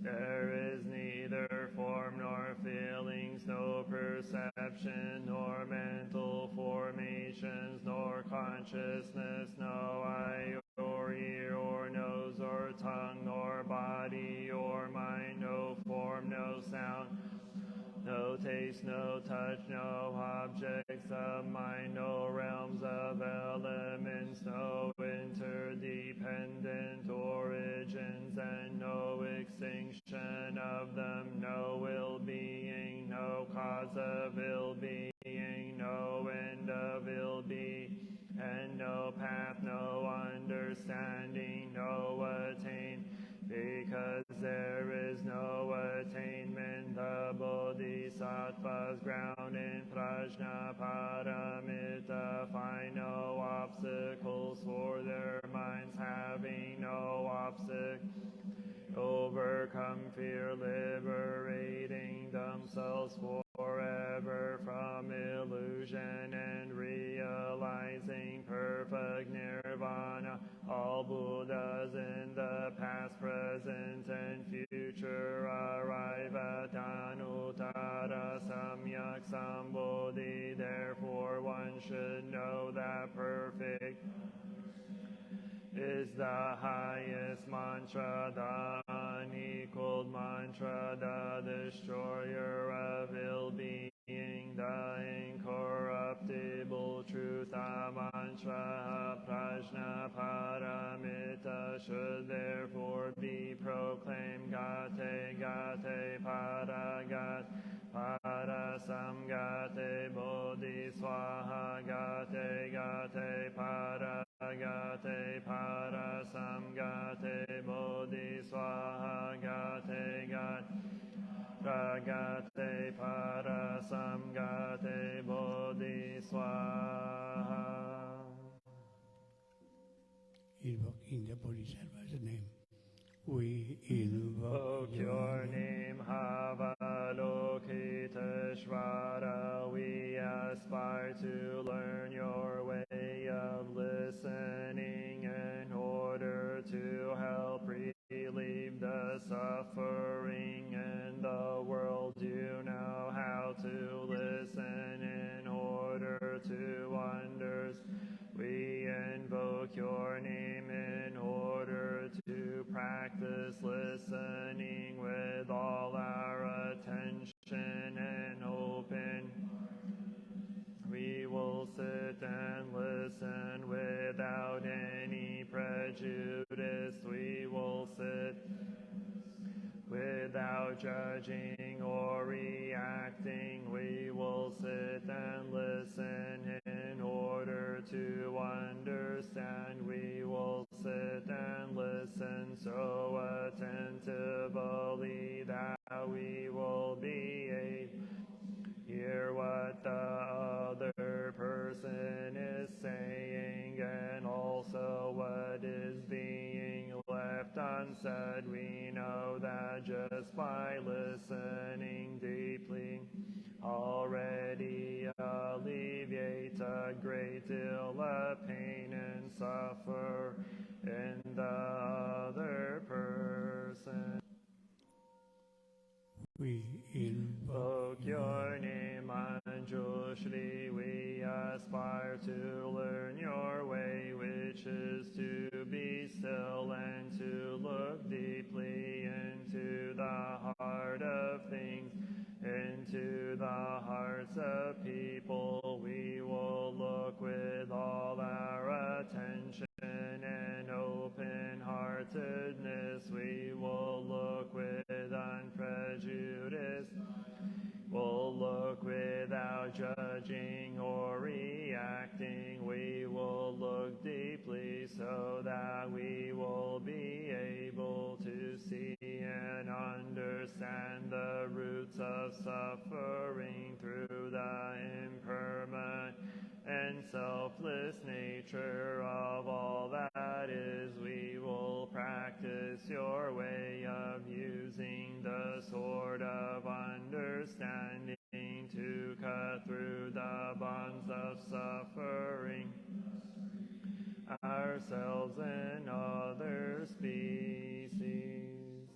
there is neither form nor feelings, no perception nor mental formations, nor consciousness, no eye or ear or nose or tongue, nor body or mind, no form, no sound, no taste, no touch, no objects of mind, no realms of elements, no interdependent origins, and no extinction of them, no ill-being, no cause of ill-being, no end of ill-being, and no path, no understanding, no attain. Because there is no attainment, the Bodhisattvas ground in Prajnaparamita find no obstacles for their minds, having no obstacle. Overcome fear, liberating themselves forever from illusion and realizing perfect nirvana. All Buddhas in the past, present, and future arrive at Anuttara Samyak Sambodhi. Therefore one should know that perfect is the highest mantra, the unequaled mantra, the destroyer of ill-being, the incorruptible truth. The mantra of Prajnaparamita should therefore be samgate bodhi swaha gate gate para gate para samgate bodhi swaha gate gate ragate para samgate bodhi swaha. Invoking the Bodhisattva's name, we invoke your name, Avalokiteshvara. We aspire to learn your way of listening in order to help relieve the suffering in the world. You know how to listen in order to understand. We invoke your name in order to practice listening with all our attention and open. We will sit and listen without any prejudice. We will sit without judging or reacting. We will sit and listen in order to understand. We will sit and listen so attentively that we will be able to hear what the other person is saying and also what is being left unsaid. We know that just by listening deeply already alleviates a great deal of pain and suffer in the other person. We invoke your name, Anjushri. We aspire to learn your way, which is to be still and to look deeply into the heart of things, into the hearts of people. We will look with all our attention and open-heartedness. We will look with unprejudiced. We'll look without judging or reacting. We will look deeply so that we will be able to see and understand the roots of suffering through the impermanent and selfless nature of all that is. We will practice your way of using the sword of understanding to cut through the bonds of suffering, ourselves and other species.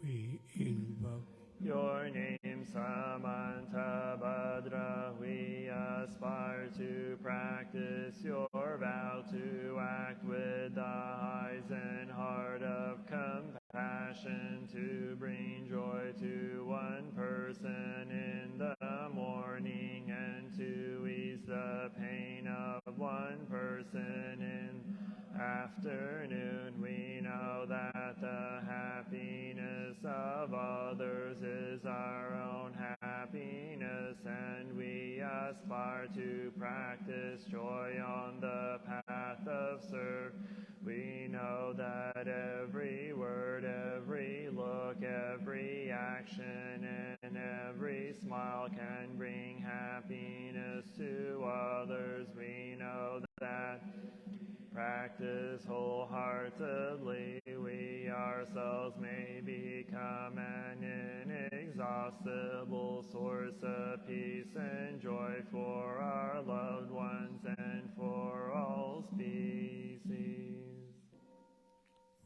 We invoke your name, Samanta Bhadra. We aspire to practice your vow to act with the eyes and heart of compassion, to bring joy to one person in the morning and to ease the pain of one person in the afternoon. We know that the happiness of others is our own happiness, and we aspire to practice joy on the path of service. We know that every word, every look, every action, and every smile can bring happiness to others. We know that practice wholeheartedly, we ourselves may become an inexhaustible source of peace and joy for our loved ones and for all species.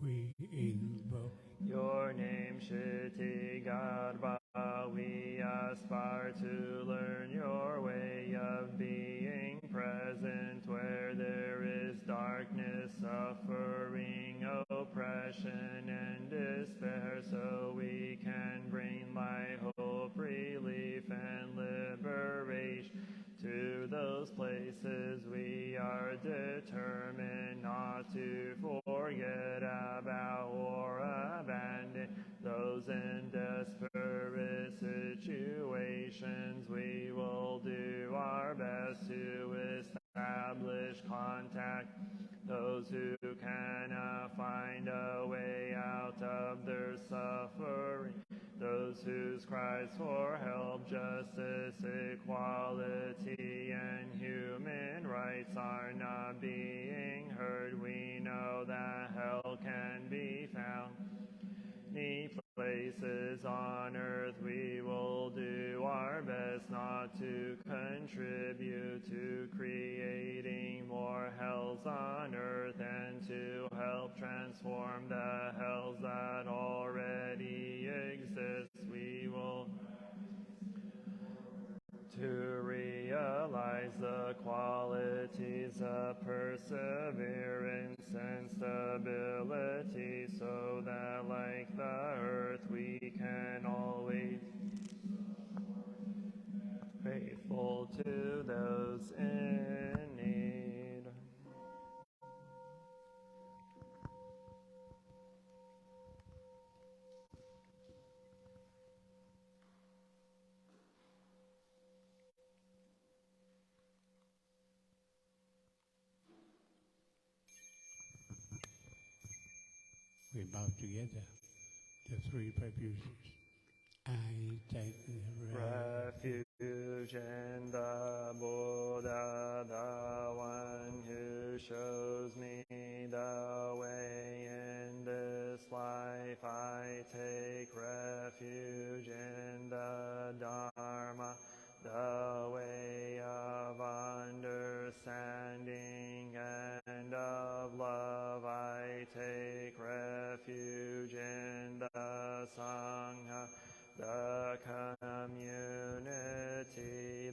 We invoke your name, Shiti Garbha. We aspire to learn your way of being present where there is darkness, suffering, oppression, and despair, so we can bring light, hope, relief, and liberation to those places. We are determined not to forget about or abandon those in desperate situations those who cannot find a way out of their suffering, those whose cries for help, justice, equality, and human rights are not being heard. We know that hell can be found. Many places on earth, we will do our best not to contribute to creating more hells on earth and to help transform the hells that already exist. We will to realize the qualities of perseverance and stability, so that like the earth we can always be faithful to those in need. We bow together, the three refuges. I take Refuge in the Buddha, the one who shows me the way in this life. I take refuge in the Dharma, the way of understanding and of love. I take refuge in the Sangha, the community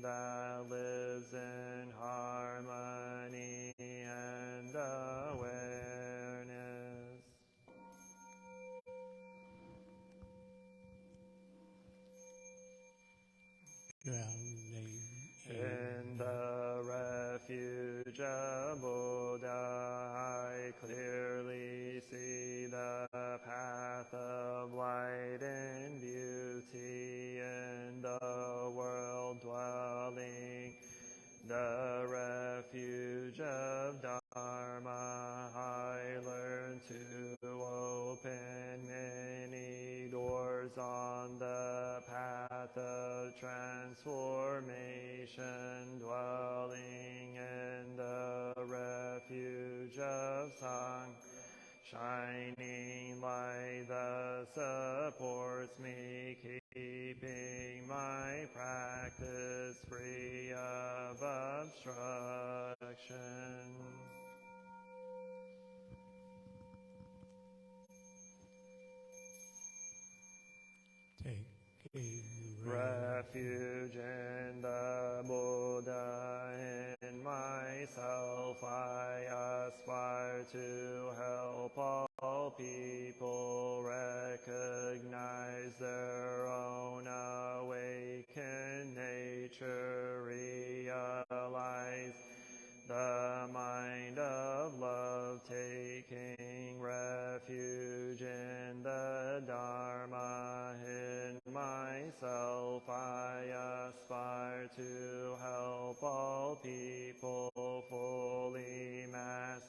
that lives in harmony and awareness. Drowning In the refuge of Buddha, I clearly see the path of light and beauty in the world dwelling. The refuge of Dharma, I learn to open many doors on the path of transformation, dwelling in the refuge of Sangha. Shining light that supports me, keeping my practice free of obstruction. taking Refuge in the Buddha, in myself I aspire to help all people recognize their own awakened nature, realize the mind of love, taking refuge in the Dharma. In myself I aspire to help all people fully master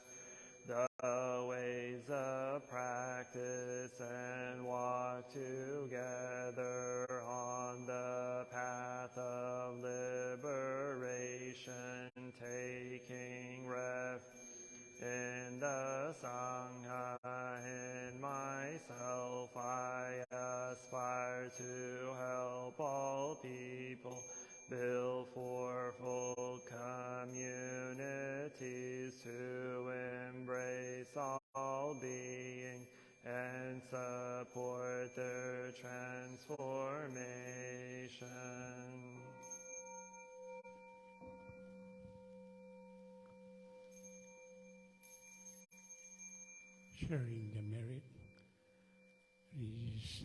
the ways of practice and walk together on the path of liberation, taking refuge in the Sangha. In myself I aspire to help all people build fourfold communities to embrace all being and support their transformation. sharing the merit,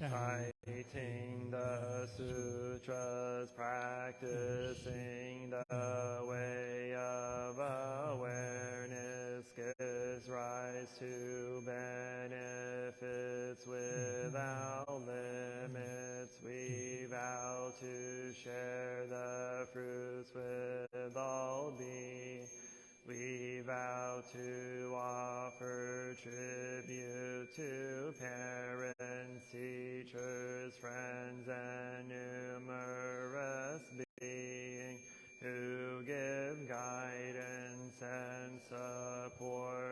Reciting the sutras, practicing the way of awareness gives rise to benefits without limits. We vow to share the fruits with all beings. We vow to offer teachers, friends, and numerous beings who give guidance and support